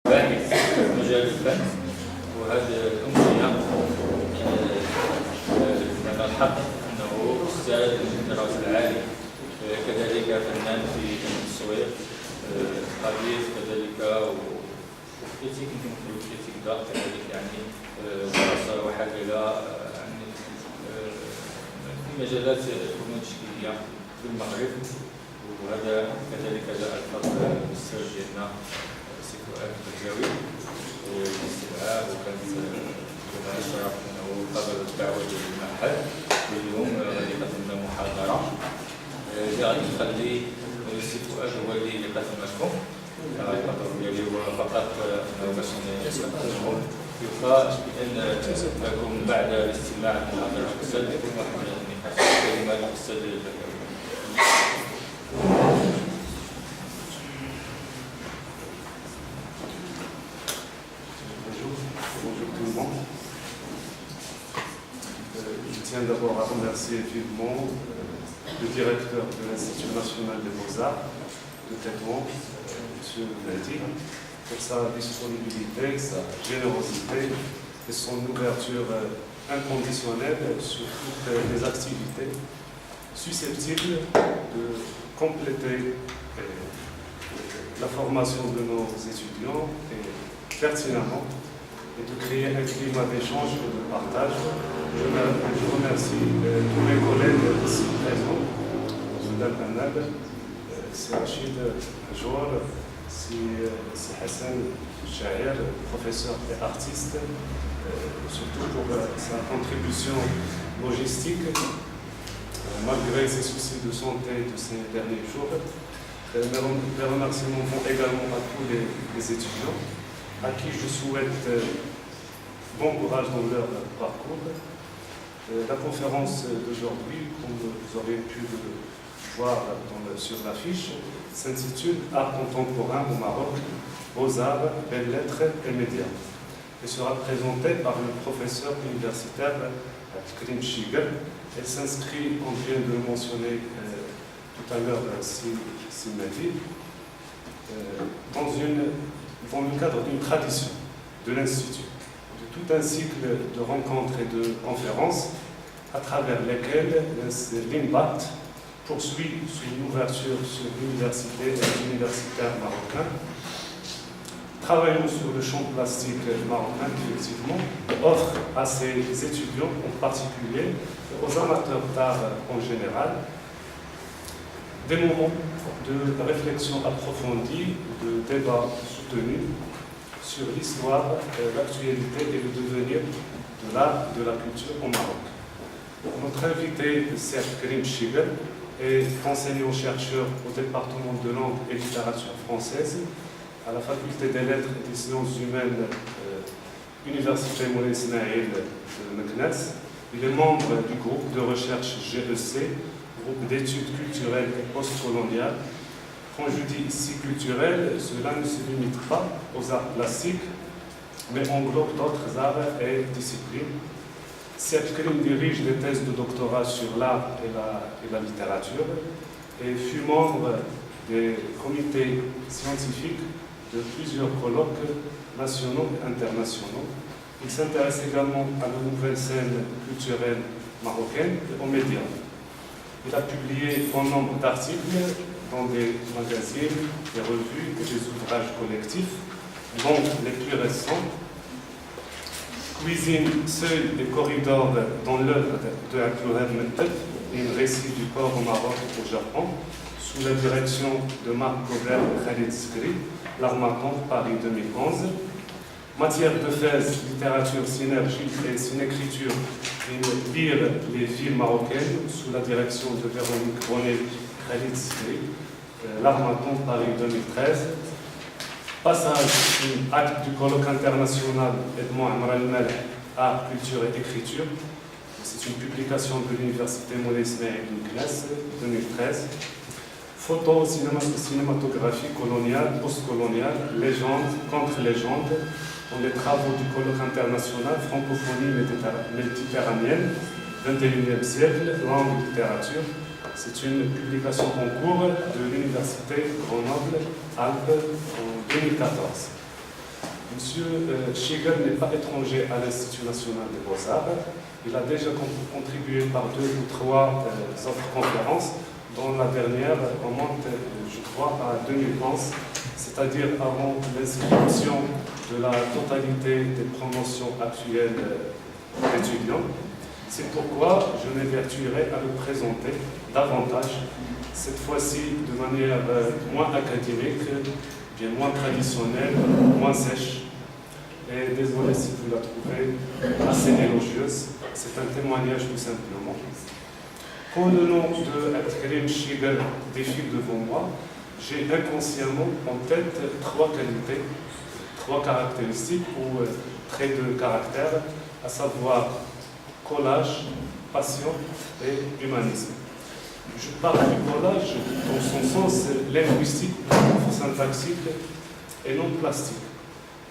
باحث في مجال الفن، وهذه الأمنية لنا الحق أنه أستاذ الدراسة العالية، كذلك فنان في التصوير، حديث كذلك وكريتيك، يمكن نقولوا كريتيك كذلك، يعني دراسة وحلل في مجالات الفنون التشكيلية في المغرب. وهذا كذلك جاء الفضل بالأستاذ ديالنا سي فؤاد البرجاوي بالاستدعاء، وكانت لنا الشرف انه قبل الدعوه ديال المعهد، واليوم غادي يقدم لنا محاضره اللي غادي نخلي سي فؤاد هو اللي يقدم لكم. الخطاب ديالي هو فقط باش نقدموا، اذا لكم بعد الاستماع للمحاضره الاستاذ يكون واحد النقاش. كلمه الاستاذ البرجاوي. Je tiens d'abord à remercier vivement le directeur de l'Institut national des beaux-arts de Tétouan, M. Nadi, pour sa disponibilité, sa générosité et son ouverture inconditionnelle sur toutes les activités susceptibles de compléter la formation de nos étudiants et pertinemment et de créer un climat d'échange et de partage. Je remercie tous mes collègues ici présents, M. Dalbanab, c'est Rachid Jour, c'est Hassan Chaher, professeur et artiste, surtout pour sa contribution logistique, malgré ses soucis de santé de ces derniers jours. Mes remerciements vont également à tous les étudiants, à qui je souhaite bon courage dans leur parcours. La conférence d'aujourd'hui, comme vous aurez pu le voir sur l'affiche, s'intitule Art contemporain au Maroc, Beaux-Arts, Belles Lettres et Médias, et sera présentée par le professeur universitaire Karim Chigel. Elle s'inscrit, on vient de le mentionner tout à l'heure, Simadi, dans le cadre d'une tradition de l'Institut, de tout un cycle de rencontres et de conférences à travers lesquelles l'INBAT poursuit son ouverture sur l'université et les universitaires marocains. Travaillons sur le champ plastique marocain, effectivement, et offre à ses étudiants en particulier, et aux amateurs d'art en général, des moments de réflexion approfondie, de débat soutenu sur l'histoire, l'actualité et le devenir de l'art et de la culture au Maroc. Notre invité, Serge Karim Chigel, est enseignant-chercheur au département de langue et littérature française à la faculté des lettres et des sciences humaines, Université Moulay Ismaïl de Meknès. Il est membre du groupe de recherche GEC, groupe d'études culturelles et postcoloniales. Quand je dis ici culturel, cela ne se limite pas aux arts plastiques, mais englobe d'autres arts et disciplines. Serge Karim dirige des thèses de doctorat sur l'art et la littérature et fut membre des comités scientifiques de plusieurs colloques nationaux et internationaux. Il s'intéresse également à la nouvelle scène culturelle marocaine et aux médias. Il a publié bon nombre d'articles dans des magazines, des revues et des ouvrages collectifs, dont les plus récents Cuisine, Seuil et Corridors dans l'œuvre de Abdullah Mentet, un récit du corps au Maroc et au Japon, sous la direction de Marc Gobert et Khalid Skri, L'Armatan, Paris 2011. Matière de thèse, littérature, synergie et synécriture, lire les villes marocaines, sous la direction de Véronique Bonnet et Khalid Skri, L'Armatan, Paris 2013. Passage acte du colloque international Edmond Amr al-Malh, Art, Culture et Écriture. C'est une publication de l'Université Moulay Ismaïl de Meknès, 2013. Photo, cinématographie coloniale, postcoloniale, légende, contre-légende, dans les travaux du colloque international Francophonie méditerranéenne, 21e siècle, langue et littérature. C'est une publication en cours de l'Université Grenoble-Alpes en 2014. Monsieur Schigel n'est pas étranger à l'Institut national des beaux-arts. Il a déjà contribué par 2 ou 3 autres conférences, dont la dernière remonte, je crois, à 2011, c'est-à-dire avant l'inscription de la totalité des promotions actuelles d'étudiants. C'est pourquoi je m'évertuerai à le présenter davantage, cette fois-ci de manière moins académique, bien moins traditionnelle, moins sèche. Et désolé si vous la trouvez assez élogieuse, c'est un témoignage tout simplement. Quand le nom de Abdelkrim Schigel défile devant moi, j'ai inconsciemment en tête 3 qualités, 3 caractéristiques ou traits de caractère, à savoir collage, passion et humanisme. Je parle du collage dans son sens linguistique, syntaxique et non plastique.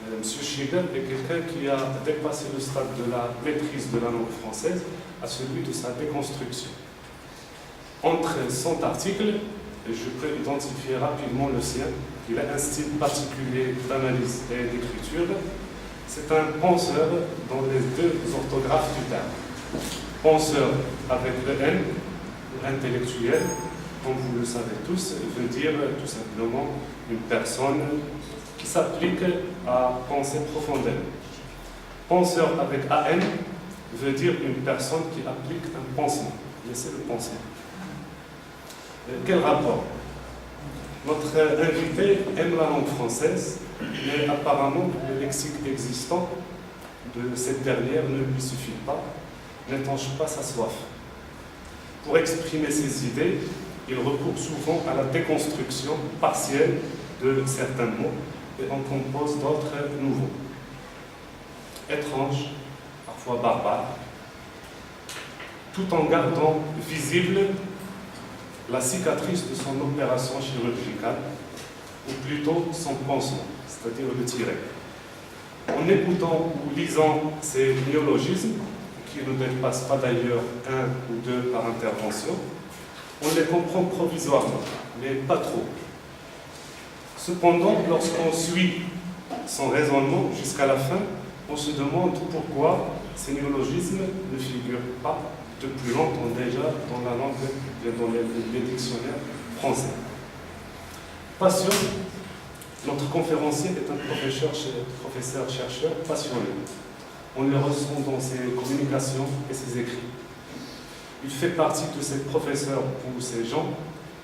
M. Schigel est quelqu'un qui a dépassé le stade de la maîtrise de la langue française à celui de sa déconstruction. Entre 100 articles, je peux identifier rapidement le sien. Il a un style particulier d'analyse et d'écriture. C'est un penseur dans les 2 orthographes du terme. Penseur avec le N, intellectuel, comme vous le savez tous, veut dire tout simplement une personne qui s'applique à penser profondément. Penseur avec AN veut dire une personne qui applique un pansement. Laissez-le penser. Quel rapport? Notre invité aime la langue française, mais apparemment le lexique existant de cette dernière ne lui suffit pas, n'étanche pas sa soif. Pour exprimer ses idées, il recourt souvent à la déconstruction partielle de certains mots et en compose d'autres nouveaux. Étranges, parfois barbares, tout en gardant visible la cicatrice de son opération chirurgicale, ou plutôt son pansement, c'est-à-dire le tiret. En écoutant ou lisant ces néologismes, qui ne dépassent pas d'ailleurs 1 ou 2 par intervention, on les comprend provisoirement, mais pas trop. Cependant, lorsqu'on suit son raisonnement jusqu'à la fin, on se demande pourquoi ces néologismes ne figurent pas depuis longtemps déjà dans la langue, dans les dictionnaires français. Passion, notre conférencier est un professeur-chercheur passionné. On le ressent dans ses communications et ses écrits. Il fait partie de ces professeurs ou ces gens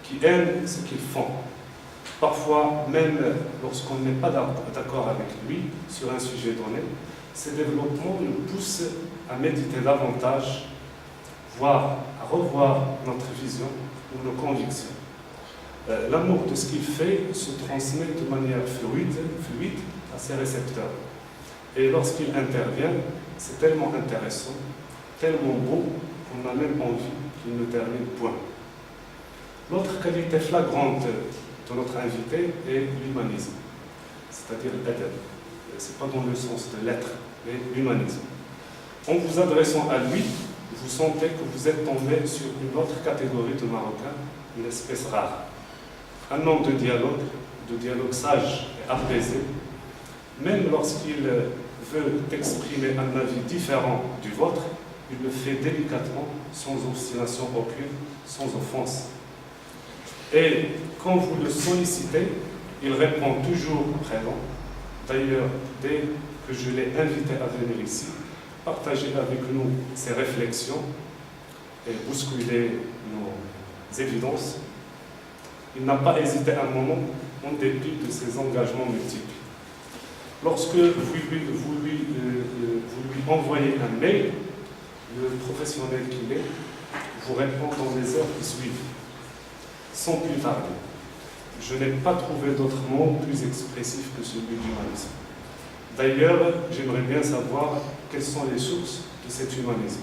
qui aiment ce qu'ils font. Parfois, même lorsqu'on n'est pas d'accord avec lui sur un sujet donné, ces développements nous poussent à méditer davantage, voire à revoir notre vision ou nos convictions. L'amour de ce qu'il fait se transmet de manière fluide à ses récepteurs. Et lorsqu'il intervient, c'est tellement intéressant, tellement beau, qu'on a même envie qu'il ne termine point. L'autre qualité flagrante de notre invité est l'humanisme, c'est-à-dire l'adab. Ce n'est pas dans le sens de l'être, mais l'humanisme. En vous adressant à lui, vous sentez que vous êtes tombé sur une autre catégorie de Marocains, une espèce rare. Un homme de dialogue sage et apaisé, même lorsqu'il veut exprimer un avis différent du vôtre, il le fait délicatement, sans obstination aucune, sans offense. Et quand vous le sollicitez, il répond toujours présent. D'ailleurs, dès que je l'ai invité à venir ici, partager avec nous ses réflexions et bousculer nos évidences, il n'a pas hésité un moment, en dépit de ses engagements multiples. Lorsque vous lui envoyez un mail, le professionnel qu'il est vous répond dans les heures qui suivent, sans plus tarder. Je n'ai pas trouvé d'autre mot plus expressif que celui d'humanisme. D'ailleurs, j'aimerais bien savoir quelles sont les sources de cet humanisme.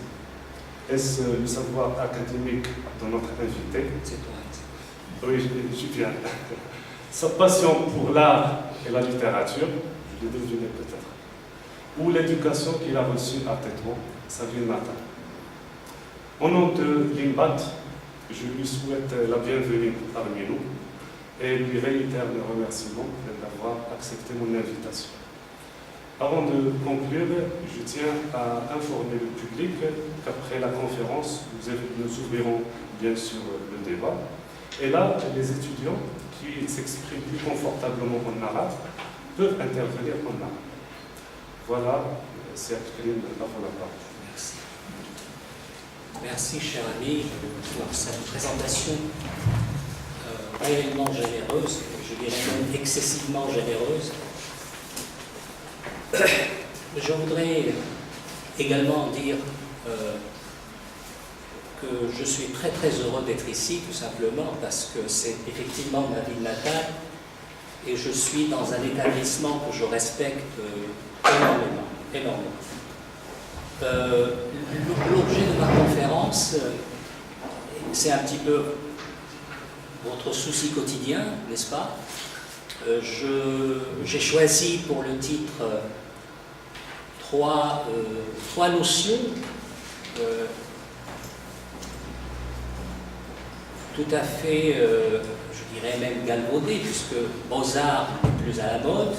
Est-ce le savoir académique de notre invité? Oui, je viens. Sa passion pour l'art et la littérature, je l'ai deviné peut-être. Ou l'éducation qu'il a reçue à Tétouan, sa ville natale. Au nom de l'IMBAT, je lui souhaite la bienvenue parmi nous et lui réitère mes remerciements d'avoir accepté mon invitation. Avant de conclure, je tiens à informer le public qu'après la conférence, nous ouvrirons bien sûr le débat. Et là, les étudiants qui s'expriment plus confortablement en arabe peuvent intervenir en arabe. Voilà, c'est Abdelkrim, la parole. Merci. Merci, cher ami, pour cette présentation réellement généreuse, je dirais même excessivement généreuse. Je voudrais également dire que je suis très très heureux d'être ici, tout simplement parce que c'est effectivement ma ville natale et je suis dans un établissement que je respecte énormément. L'objet de ma conférence, c'est un petit peu votre souci quotidien, n'est-ce pas? J'ai choisi pour le titre trois notions tout à fait, je dirais même galvaudées, puisque Beaux-Arts n'est plus à la mode,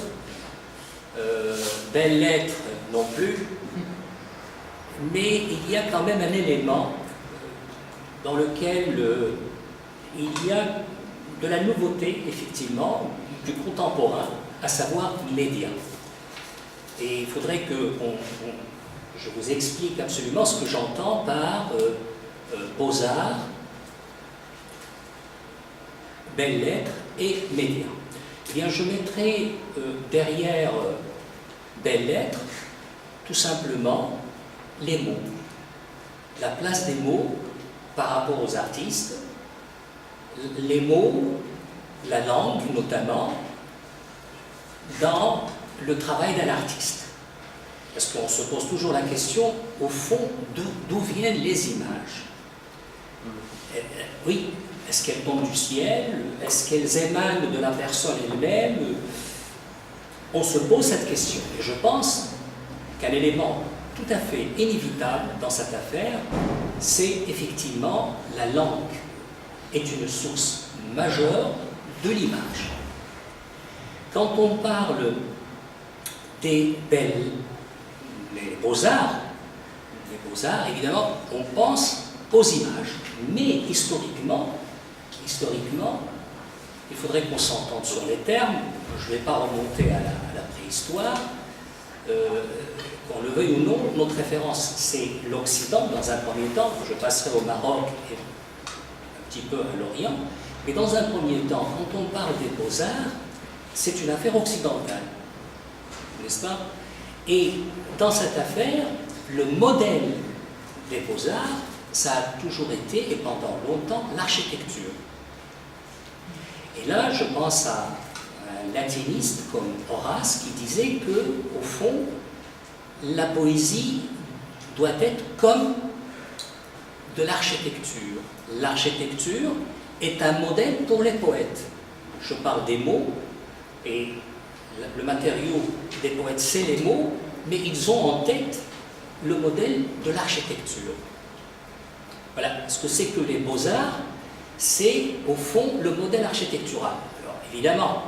Belles Lettres non plus, mais il y a quand même un élément dans lequel il y a de la nouveauté, effectivement, du contemporain, à savoir médias. Et il faudrait que je vous explique absolument ce que j'entends par Beaux-Arts, Belles Lettres et médias. Eh bien, je mettrai derrière Belles Lettres, tout simplement, les mots. La place des mots par rapport aux artistes, les mots, la langue notamment, dans le travail d'un artiste. Parce qu'on se pose toujours la question, au fond, d'où viennent les images? Oui, est-ce qu'elles tombent du ciel? Est-ce qu'elles émanent de la personne elle-même? On se pose cette question. Et je pense qu'un élément tout à fait inévitable dans cette affaire, c'est effectivement la langue est une source majeure de l'image. Quand on parle des les beaux-arts, évidemment, on pense aux images. Mais historiquement, il faudrait qu'on s'entende sur les termes. Je ne vais pas remonter à la préhistoire. Qu'on le veuille ou non, notre référence, c'est l'Occident, dans un premier temps. Je passerai au Maroc et un petit peu à l'Orient. Mais dans un premier temps, quand on parle des beaux-arts, c'est une affaire occidentale, n'est-ce pas? Et dans cette affaire, le modèle des beaux-arts, ça a toujours été, et pendant longtemps, l'architecture. Et là, je pense à un latiniste comme Horace qui disait que, au fond, la poésie doit être comme de l'architecture. L'architecture est un modèle pour les poètes. Je parle des mots, et le matériau des poètes, c'est les mots, mais ils ont en tête le modèle de l'architecture. Voilà, ce que c'est que les beaux-arts, c'est au fond le modèle architectural. Alors évidemment,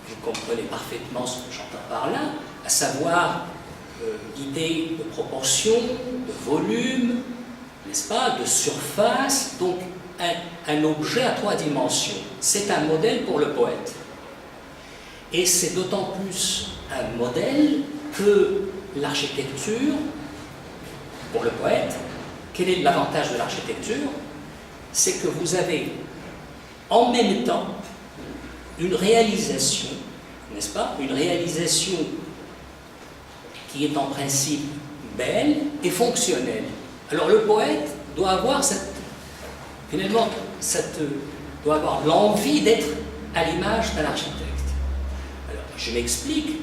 vous comprenez parfaitement ce que j'entends par là, à savoir l'idée de proportion, de volume, n'est-ce pas, de surface, donc un objet à 3 dimensions. C'est un modèle pour le poète. Et c'est d'autant plus un modèle que l'architecture, pour le poète, quel est l'avantage de l'architecture? C'est que vous avez en même temps une réalisation, n'est-ce pas? Une réalisation qui est en principe belle et fonctionnelle. Alors le poète doit avoir doit avoir l'envie d'être à l'image d'un architecte. Alors je m'explique.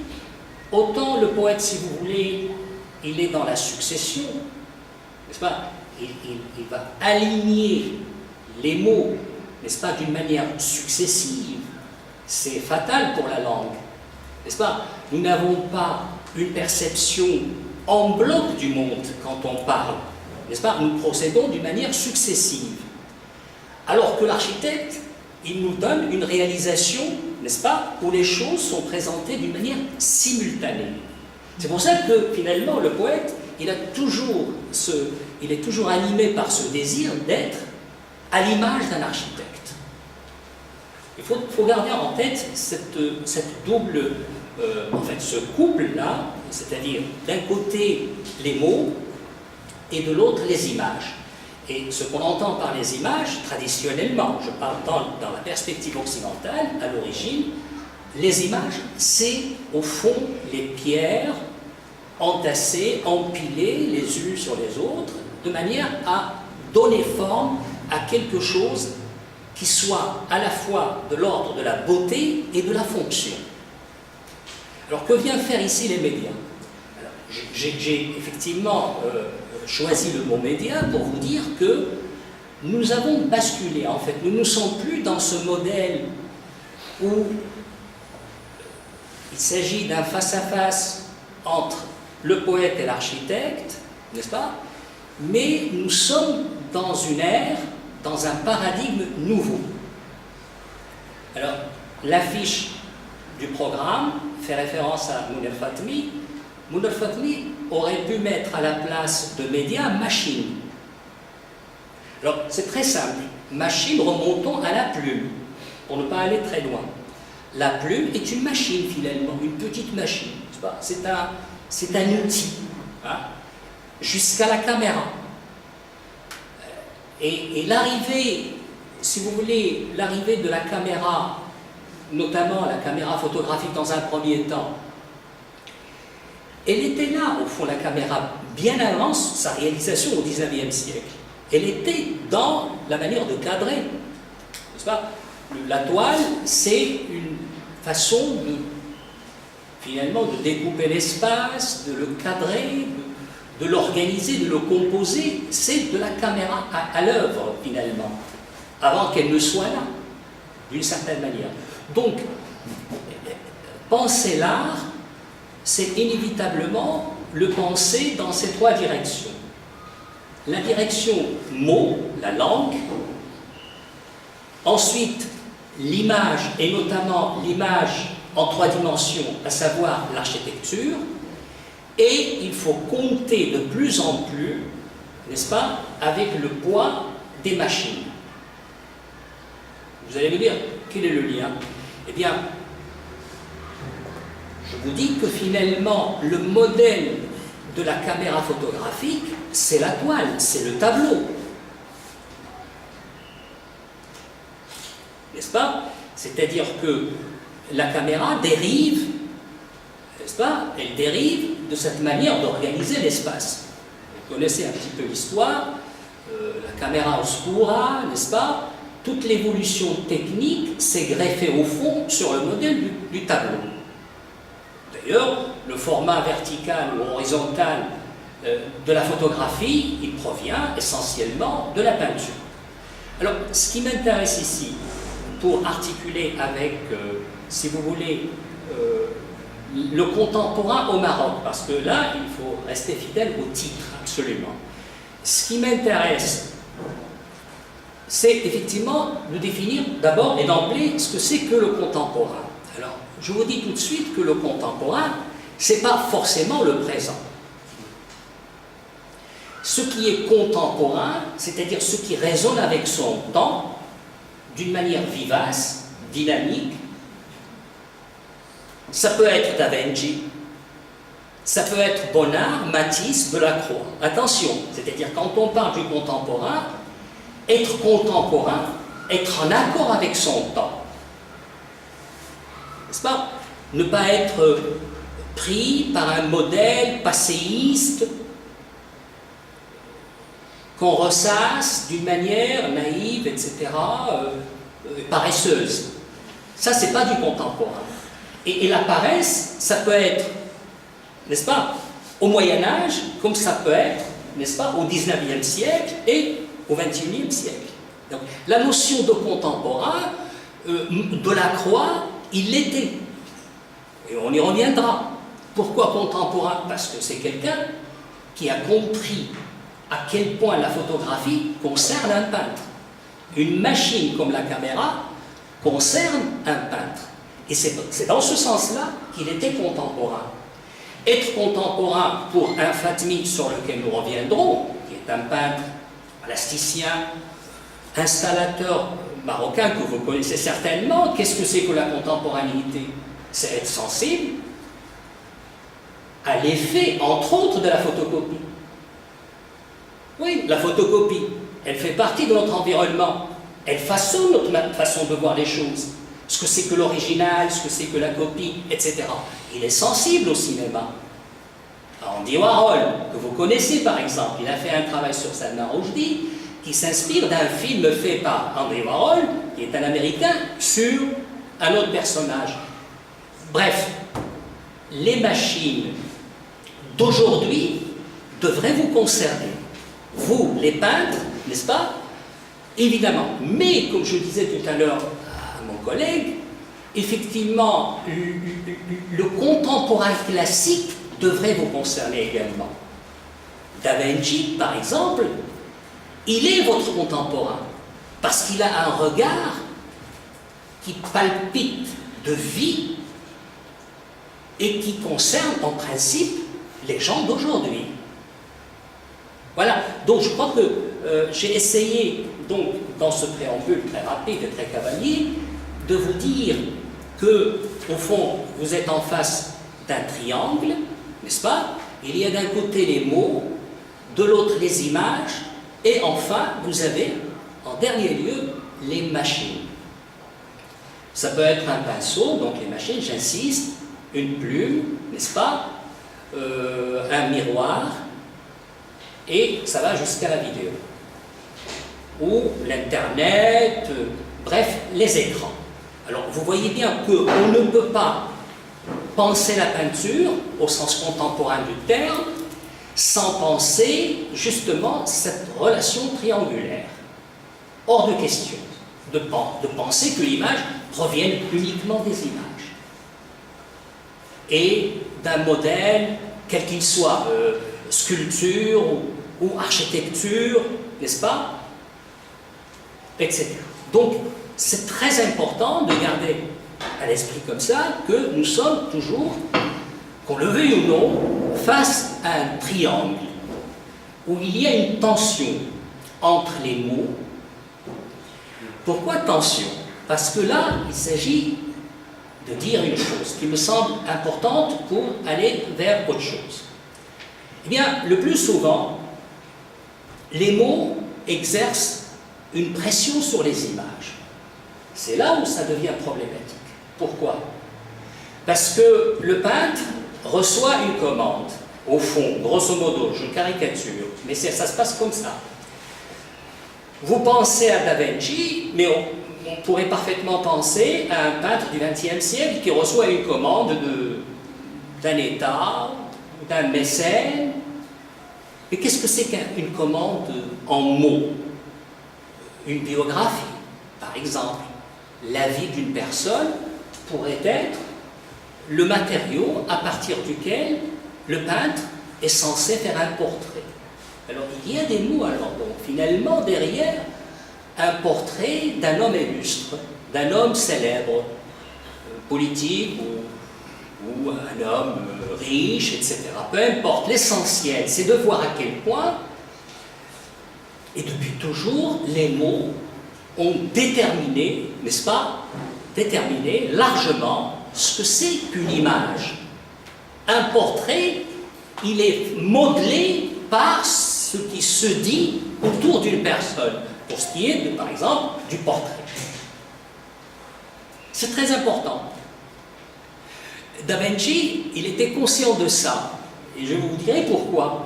Autant le poète, si vous voulez, il est dans la succession, n'est-ce pas? Il va aligner les mots, n'est-ce pas, d'une manière successive. C'est fatal pour la langue, n'est-ce pas? Nous n'avons pas une perception en bloc du monde quand on parle, n'est-ce pas? Nous procédons d'une manière successive. Alors que l'architecte, il nous donne une réalisation, n'est-ce pas, où les choses sont présentées d'une manière simultanée. C'est pour ça que finalement le poète, il est toujours animé par ce désir d'être à l'image d'un architecte. Il faut garder en tête cette double, ce couple-là, c'est-à-dire d'un côté les mots et de l'autre les images. Et ce qu'on entend par les images, traditionnellement, je parle dans la perspective occidentale, à l'origine, les images, c'est au fond les pierres entassées, empilées les unes sur les autres, de manière à donner forme à quelque chose qui soit à la fois de l'ordre de la beauté et de la fonction. Alors que viennent faire ici les médias? J'ai effectivement choisi le mot média pour vous dire que nous avons basculé, en fait. Nous ne sommes plus dans ce modèle où il s'agit d'un face-à-face entre le poète et l'architecte, n'est-ce pas? Mais nous sommes dans une ère, dans un paradigme nouveau. Alors, l'affiche du programme fait référence à Mounir Fatmi. Mounir Fatmi aurait pu mettre à la place de média machine. Alors, c'est très simple. Machine, remontons à la plume, pour ne pas aller très loin. La plume est une machine, finalement, une petite machine. C'est un outil, hein, jusqu'à la caméra. Et l'arrivée, si vous voulez, l'arrivée de la caméra, notamment la caméra photographique dans un premier temps, elle était là, au fond, la caméra, bien avant sa réalisation au XIXe siècle. Elle était dans la manière de cadrer, n'est-ce pas? La toile, c'est une façon finalement de découper l'espace, de le cadrer, de l'organiser, de le composer. C'est de la caméra à l'œuvre, finalement, avant qu'elle ne soit là, d'une certaine manière. Donc, penser l'art, c'est inévitablement le penser dans ces trois directions. La direction mot, la langue, ensuite l'image, et notamment l'image en trois dimensions, à savoir l'architecture, et il faut compter de plus en plus, n'est-ce pas, avec le poids des machines. Vous allez me dire, quel est le lien? Eh bien, je vous dis que finalement, le modèle de la caméra photographique, c'est la toile, c'est le tableau. N'est-ce pas? C'est-à-dire que la caméra dérive, n'est-ce pas? Elle dérive de cette manière d'organiser l'espace. Vous connaissez un petit peu l'histoire, la caméra oscura, n'est-ce pas? Toute l'évolution technique s'est greffée au fond sur le modèle du tableau. D'ailleurs, le format vertical ou horizontal de la photographie, il provient essentiellement de la peinture. Alors, ce qui m'intéresse ici, pour articuler avec, si vous voulez, le contemporain au Maroc, parce que là, il faut rester fidèle au titre, absolument. Ce qui m'intéresse, c'est effectivement de définir d'abord et d'emblée ce que c'est que le contemporain. Alors, je vous dis tout de suite que le contemporain, ce n'est pas forcément le présent. Ce qui est contemporain, c'est-à-dire ce qui résonne avec son temps, d'une manière vivace, dynamique, ça peut être Da Vinci, ça peut être Bonnard, Matisse, Delacroix. Attention, c'est-à-dire quand on parle du contemporain, être en accord avec son temps. N'est-ce pas? Ne pas être pris par un modèle passéiste qu'on ressasse d'une manière naïve, etc., paresseuse. Ça, c'est pas du contemporain. Et la paresse, ça peut être, n'est-ce pas, au Moyen-Âge, comme ça peut être, n'est-ce pas, au XIXe siècle et au XXIe siècle. Donc, la notion de contemporain, Delacroix, il l'était. Et on y reviendra. Pourquoi contemporain? Parce que c'est quelqu'un qui a compris à quel point la photographie concerne un peintre. Une machine comme la caméra concerne un peintre. Et c'est dans ce sens-là qu'il était contemporain. Être contemporain pour un Fatmi sur lequel nous reviendrons, qui est un peintre plasticien, installateur marocain que vous connaissez certainement, qu'est-ce que c'est que la contemporanéité? C'est être sensible à l'effet, entre autres, de la photocopie. Oui, la photocopie, elle fait partie de notre environnement, elle façonne notre façon de voir les choses. Ce que c'est que l'original, ce que c'est que la copie, etc. Il est sensible au cinéma. Andy Warhol, que vous connaissez par exemple, il a fait un travail sur Salman Rushdie qui s'inspire d'un film fait par Andy Warhol, qui est un Américain, sur un autre personnage. Bref, les machines d'aujourd'hui devraient vous concerner. Vous, les peintres, n'est-ce pas? Évidemment. Mais, comme je disais tout à l'heure à mon collègue, effectivement, le contemporain classique devrait vous concerner également. Da Vinci, par exemple, il est votre contemporain, parce qu'il a un regard qui palpite de vie et qui concerne en principe les gens d'aujourd'hui. Voilà, donc je crois que j'ai essayé, donc, dans ce préambule très rapide et très cavalier, de vous dire que, au fond, vous êtes en face d'un triangle, n'est-ce pas? Il y a d'un côté les mots, de l'autre les images, et enfin, vous avez, en dernier lieu, les machines. Ça peut être un pinceau, donc les machines, j'insiste, une plume, n'est-ce pas? Un miroir, et ça va jusqu'à la vidéo. Ou l'Internet, bref, les écrans. Alors, vous voyez bien qu'on ne peut pas penser la peinture, au sens contemporain du terme, sans penser, justement, cette relation triangulaire. Hors de question de penser que l'image provienne uniquement des images. Et d'un modèle, quel qu'il soit, sculpture ou architecture, n'est-ce pas? Etc. Donc, c'est très important de garder à l'esprit comme ça que nous sommes toujours, qu'on le veuille ou non, face à un triangle où il y a une tension entre les mots. Pourquoi tension? Parce que là, il s'agit de dire une chose qui me semble importante pour aller vers autre chose. Eh bien, le plus souvent, les mots exercent une pression sur les images. C'est là où ça devient problématique. Pourquoi? Parce que le peintre reçoit une commande. Au fond, grosso modo, je caricature, mais ça se passe comme ça. Vous pensez à Da Vinci, mais on pourrait parfaitement penser à un peintre du XXe siècle qui reçoit une commande d'un État, d'un mécène. Mais qu'est-ce que c'est qu'une commande en mots? Une biographie, par exemple. La vie d'une personne pourrait être le matériau à partir duquel le peintre est censé faire un portrait. Alors, il y a des mots, alors, donc, finalement, derrière un portrait d'un homme illustre, d'un homme célèbre, politique ou un homme riche, etc. Peu importe, l'essentiel, c'est de voir à quel point, et depuis toujours, les mots ont déterminé, n'est-ce pas, déterminé largement ce que c'est qu'une image. Un portrait, il est modelé par ce qui se dit autour d'une personne, pour ce qui est, par exemple, du portrait. C'est très important. Da Vinci, il était conscient de ça, et je vous dirai pourquoi.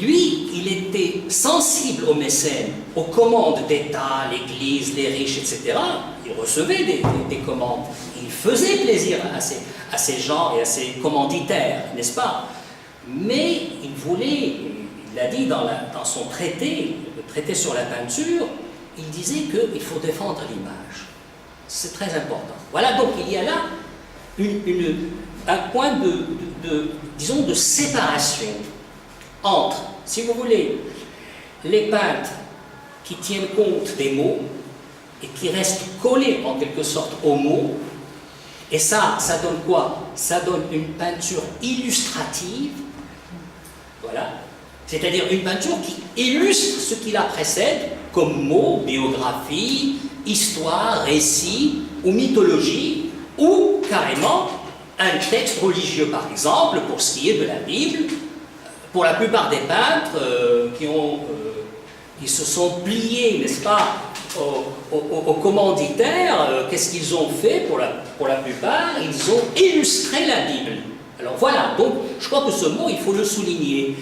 Lui, il était sensible aux mécènes, aux commandes d'État, l'Église, les riches, etc. Il recevait des commandes. Il faisait plaisir à ces gens et à ces commanditaires, n'est-ce pas? Mais il voulait, il l'a dit dans son traité, le traité sur la peinture, il disait qu'il faut défendre l'image. C'est très important. Voilà, donc il y a là un point disons, de séparation entre, si vous voulez, les peintres qui tiennent compte des mots et qui restent collés en quelque sorte aux mots, Et ça donne quoi? Ça donne une peinture illustrative, voilà, c'est-à-dire une peinture qui illustre ce qui la précède, comme mots, biographie, histoire, récit ou mythologie, ou carrément un texte religieux, par exemple, pour ce qui est de la Bible. Pour la plupart des peintres qui se sont pliés, n'est-ce pas, aux commanditaires, qu'est-ce qu'ils ont fait pour la plupart? Ils ont illustré la Bible. Alors voilà, donc je crois que ce mot, il faut le souligner.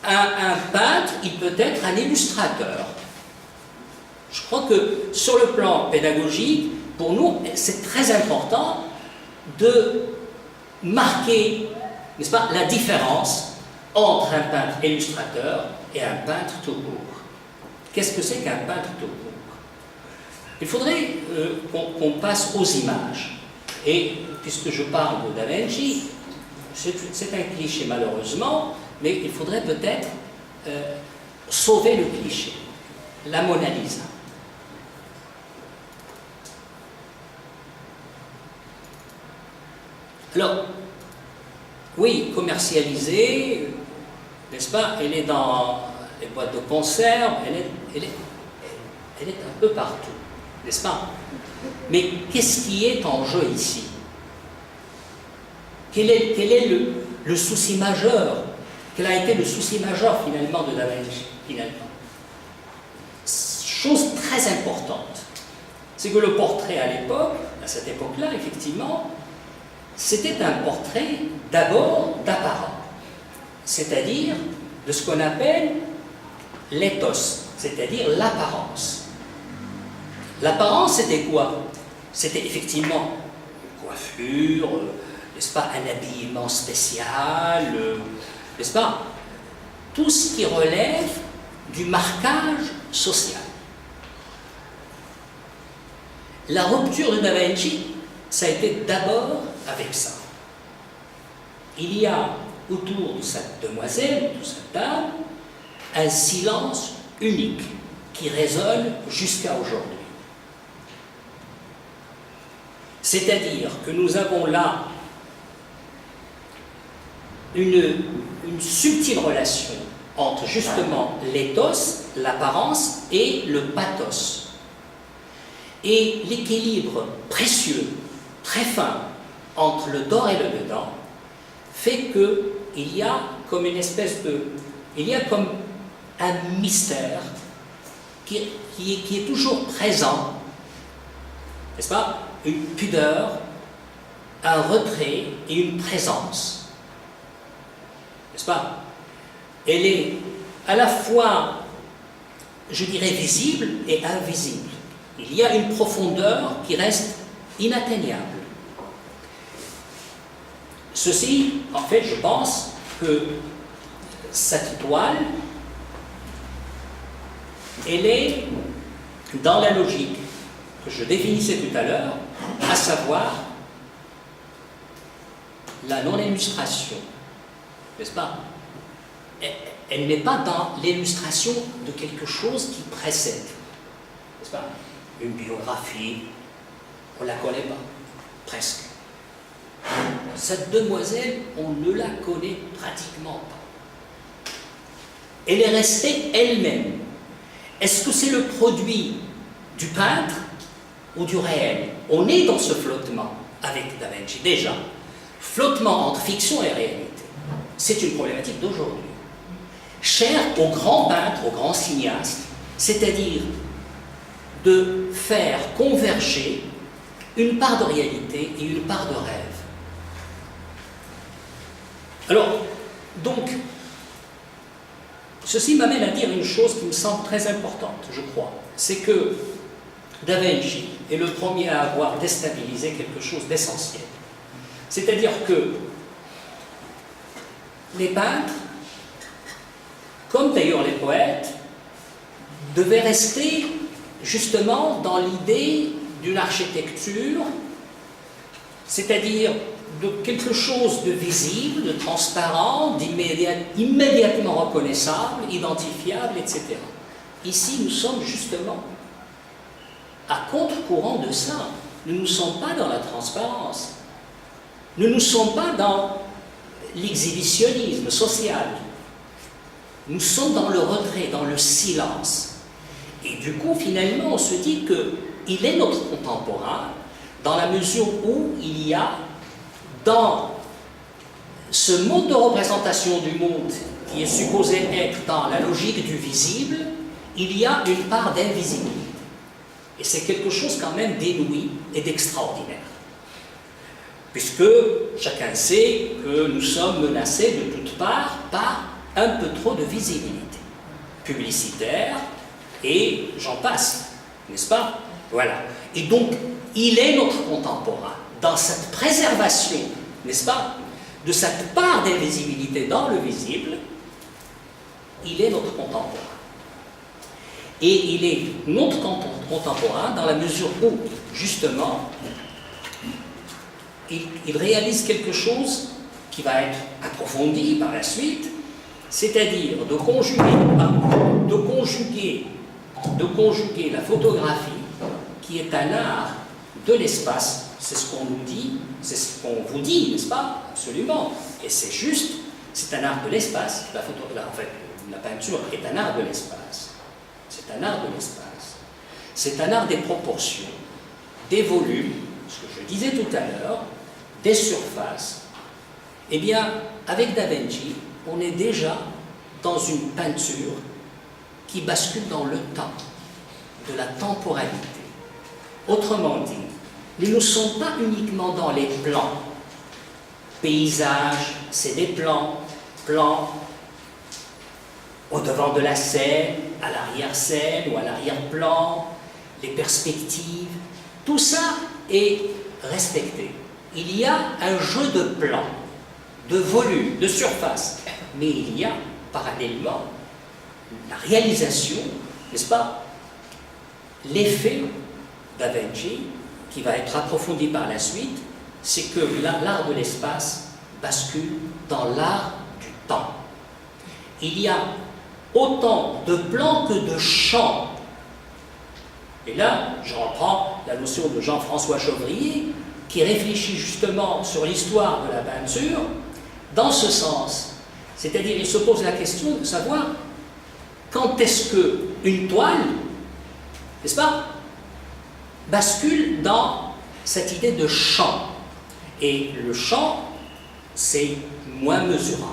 Un peintre, il peut être un illustrateur. Je crois que sur le plan pédagogique, pour nous, c'est très important de marquer, n'est-ce pas, la différence entre un peintre illustrateur et un peintre tout court. Qu'est-ce que c'est qu'un peintre tout court? Il faudrait qu'on passe aux images. Et puisque je parle de Da Vinci, c'est un cliché malheureusement, mais il faudrait peut-être sauver le cliché. La Mona Lisa. Alors, oui, commercialisée, n'est-ce pas? Elle est dans les boîtes de conserve, elle est un peu partout, n'est-ce pas? Mais qu'est-ce qui est en jeu ici? Quel est le souci majeur? Quel a été le souci majeur finalement de Da Vinci, finalement? Chose très importante, c'est que le portrait à l'époque, à cette époque-là, effectivement, c'était un portrait d'abord d'apparent, c'est-à-dire de ce qu'on appelle l'éthos, c'est-à-dire l'apparence. L'apparence, c'était quoi? C'était effectivement une coiffure, n'est-ce pas, un habillement spécial, n'est-ce pas? Tout ce qui relève du marquage social. La rupture de Da Vinci, ça a été d'abord avec ça. Il y a autour de cette demoiselle, de cette dame, un silence unique qui résonne jusqu'à aujourd'hui. C'est-à-dire que nous avons là une subtile relation entre justement l'éthos, l'apparence, et le pathos. Et l'équilibre précieux, très fin, entre le dehors et le dedans, fait qu'il y a comme une espèce de... il y a comme un mystère qui est toujours présent, n'est-ce pas? Une pudeur, un retrait et une présence, n'est-ce pas? Elle est à la fois, je dirais, visible et invisible. Il y a une profondeur qui reste inatteignable. Ceci, en fait, je pense que cette toile, elle est dans la logique que je définissais tout à l'heure, à savoir la non-illustration, n'est-ce pas? Elle n'est pas dans l'illustration de quelque chose qui précède, n'est-ce pas? Une biographie, on ne la connaît pas, presque. Cette demoiselle, on ne la connaît pratiquement pas. Elle est restée elle-même. Est-ce que c'est le produit du peintre ou du réel? On est dans ce flottement avec Da Vinci, déjà. Flottement entre fiction et réalité. C'est une problématique d'aujourd'hui. Cher aux grands peintres, aux grands cinéastes, c'est-à-dire de faire converger une part de réalité et une part de rêve. Alors, donc, ceci m'amène à dire une chose qui me semble très importante, je crois. C'est que Da Vinci est le premier à avoir déstabilisé quelque chose d'essentiel. C'est-à-dire que les peintres, comme d'ailleurs les poètes, devaient rester justement dans l'idée d'une architecture, c'est-à-dire de quelque chose de visible, de transparent, immédiatement reconnaissable, identifiable, etc. Ici, nous sommes justement à contre-courant de ça. Nous ne sommes pas dans la transparence. Nous ne sommes pas dans l'exhibitionnisme social. Nous sommes dans le retrait, dans le silence. Et du coup, finalement, on se dit qu'il est notre contemporain dans la mesure où il y a dans ce mode de représentation du monde qui est supposé être dans la logique du visible, il y a une part d'invisibilité. Et c'est quelque chose quand même d'inouï et d'extraordinaire. Puisque chacun sait que nous sommes menacés de toutes parts par un peu trop de visibilité publicitaire, et j'en passe, n'est-ce pas? Voilà. Et donc, il est notre contemporain dans cette préservation, n'est-ce pas, de cette part d'invisibilité dans le visible. Il est notre contemporain. Et il est notre contemporain dans la mesure où, justement, il réalise quelque chose qui va être approfondi par la suite, c'est-à-dire de conjuguer la photographie, qui est un art de l'espace, c'est ce qu'on nous dit, c'est ce qu'on vous dit, n'est-ce pas? Absolument. Et c'est juste, c'est un art de l'espace. La peinture est un art de l'espace. C'est un art de l'espace. C'est un art des proportions, des volumes, ce que je disais tout à l'heure, des surfaces. Eh bien, avec Da Vinci, on est déjà dans une peinture qui bascule dans le temps, de la temporalité. Autrement dit, nous ne sommes pas uniquement dans les plans. Paysage, c'est des plans au devant de la scène, à l'arrière-scène ou à l'arrière-plan, les perspectives, tout ça est respecté. Il y a un jeu de plans, de volume, de surface, mais il y a parallèlement la réalisation, n'est-ce pas, l'effet Da Vinci, qui va être approfondi par la suite, c'est que l'art de l'espace bascule dans l'art du temps. Il y a autant de plans que de champs. Et là, je reprends la notion de Jean-François Chevrier, qui réfléchit justement sur l'histoire de la peinture dans ce sens. C'est-à-dire, il se pose la question de savoir quand est-ce qu'une toile, n'est-ce pas, bascule dans cette idée de champ. Et le champ, c'est moins mesurable.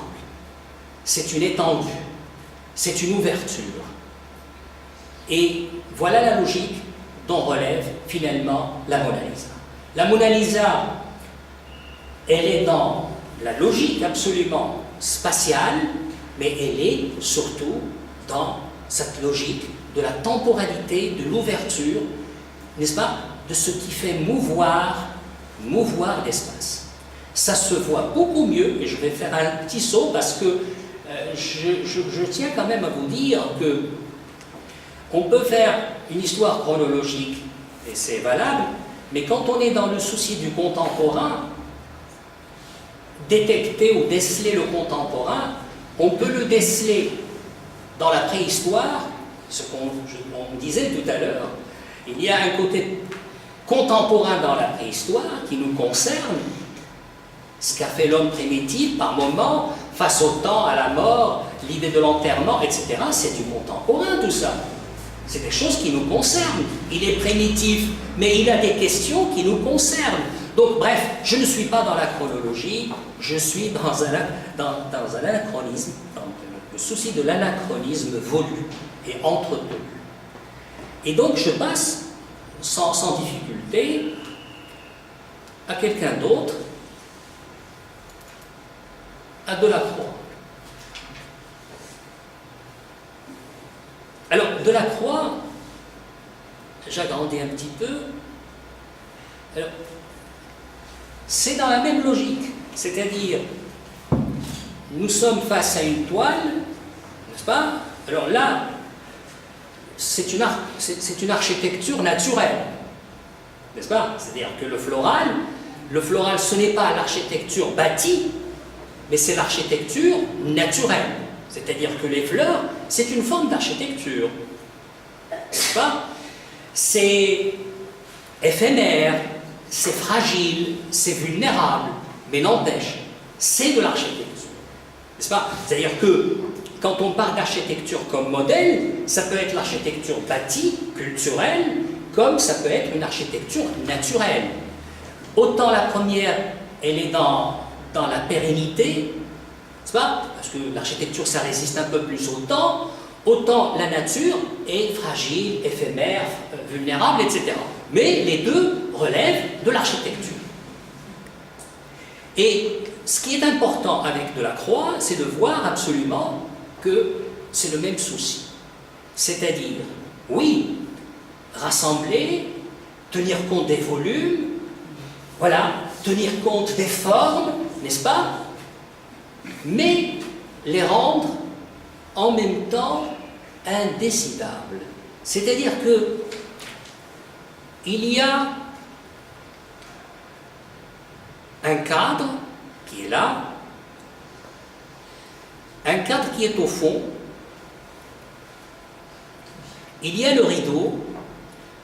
C'est une étendue. C'est une ouverture. Et voilà la logique dont relève finalement la Mona Lisa. La Mona Lisa, elle est dans la logique absolument spatiale, mais elle est surtout dans cette logique de la temporalité, de l'ouverture, n'est-ce pas, de ce qui fait mouvoir l'espace. Ça se voit beaucoup mieux, et je vais faire un petit saut parce que je tiens quand même à vous dire que on peut faire une histoire chronologique, et c'est valable, mais quand on est dans le souci du contemporain, détecter ou déceler le contemporain, on peut le déceler dans la préhistoire, ce qu'on disait tout à l'heure. Il y a un côté contemporain dans la préhistoire qui nous concerne, ce qu'a fait l'homme primitif par moment, face au temps, à la mort, l'idée de l'enterrement, etc. C'est du contemporain tout ça. C'est des choses qui nous concernent. Il est primitif, mais il a des questions qui nous concernent. Donc bref, je ne suis pas dans la chronologie, je suis dans un anachronisme, dans le souci de l'anachronisme volu et entretenu. Et donc je passe sans difficulté à quelqu'un d'autre, à Delacroix. Alors, Delacroix, j'agrandis un petit peu, alors, c'est dans la même logique, c'est-à-dire, nous sommes face à une toile, n'est-ce pas? Alors là, c'est une architecture naturelle, n'est-ce pas? C'est-à-dire que le floral, ce n'est pas l'architecture bâtie, mais c'est l'architecture naturelle. C'est-à-dire que les fleurs, c'est une forme d'architecture. N'est-ce pas? C'est éphémère, c'est fragile, c'est vulnérable. Mais n'empêche, c'est de l'architecture. N'est-ce pas? C'est-à-dire que quand on parle d'architecture comme modèle, ça peut être l'architecture bâtie, culturelle, comme ça peut être une architecture naturelle. Autant la première, elle est dans la pérennité, n'est-ce pas? Parce que l'architecture, ça résiste un peu plus au temps, autant la nature est fragile, éphémère, vulnérable, etc. Mais les deux relèvent de l'architecture. Et ce qui est important avec Delacroix, c'est de voir absolument que c'est le même souci. C'est-à-dire, oui, rassembler, tenir compte des volumes, voilà, tenir compte des formes, n'est-ce pas? Mais les rendre en même temps indécidables. C'est-à-dire que il y a un cadre qui est là, un cadre qui est au fond, il y a le rideau,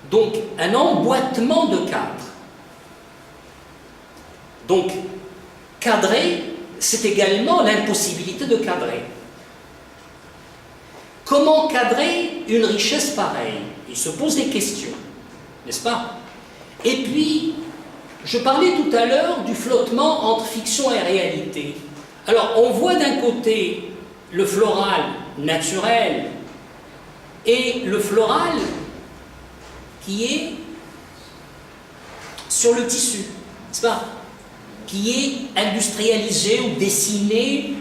donc un emboîtement de cadres. Donc, cadrer, c'est également l'impossibilité de cadrer. Comment cadrer une richesse pareille? Il se pose des questions, n'est-ce pas? Et puis, je parlais tout à l'heure du flottement entre fiction et réalité. Alors, on voit d'un côté le floral naturel et le floral qui est sur le tissu, n'est-ce pas? Qui est industrialisé ou dessiné,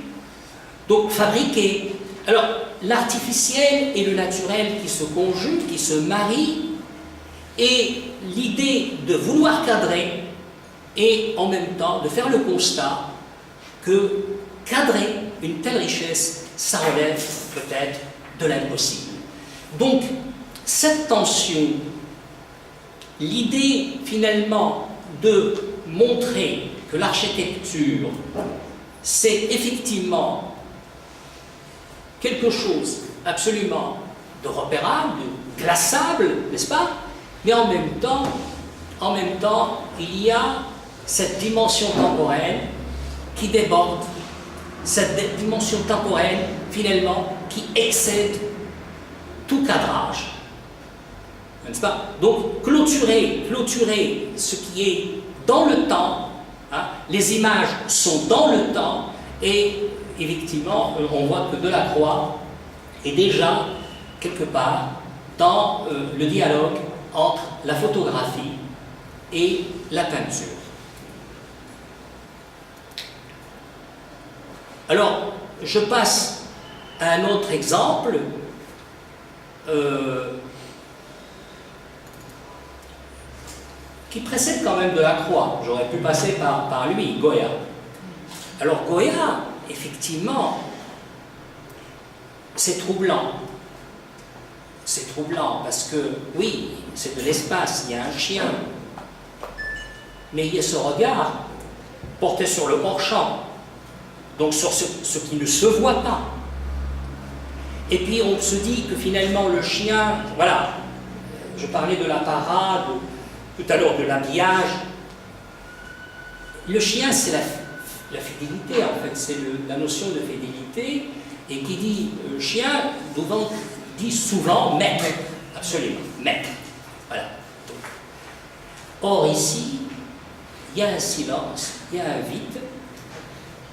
donc fabriqué. Alors, l'artificiel et le naturel qui se conjuguent, qui se marient, et l'idée de vouloir cadrer et en même temps de faire le constat que cadrer une telle richesse, ça relève peut-être de l'impossible. Donc, cette tension, l'idée finalement de montrer que l'architecture, c'est effectivement quelque chose absolument de repérable, de classable, n'est-ce pas? Mais en même temps, il y a cette dimension temporelle qui déborde, cette dimension temporelle, finalement, qui excède tout cadrage. N'est-ce pas? Donc, clôturer ce qui est dans le temps, hein, les images sont dans le temps, et effectivement, on voit que Delacroix est déjà, quelque part, dans le dialogue entre la photographie et la peinture. Alors, je passe à un autre exemple qui précède quand même Delacroix. J'aurais pu passer par lui, Goya. Alors Goya, effectivement, c'est troublant. C'est troublant parce que, oui, c'est de l'espace, il y a un chien, mais il y a ce regard porté sur le hors-champ, donc sur ce qui ne se voit pas. Et puis on se dit que finalement le chien, voilà, je parlais de la parade, tout à l'heure de l'habillage, le chien c'est la fidélité en fait, c'est la notion de fidélité, et qui dit chien, dit souvent maître, absolument, maître. Voilà. Or ici, il y a un silence, il y a un vide,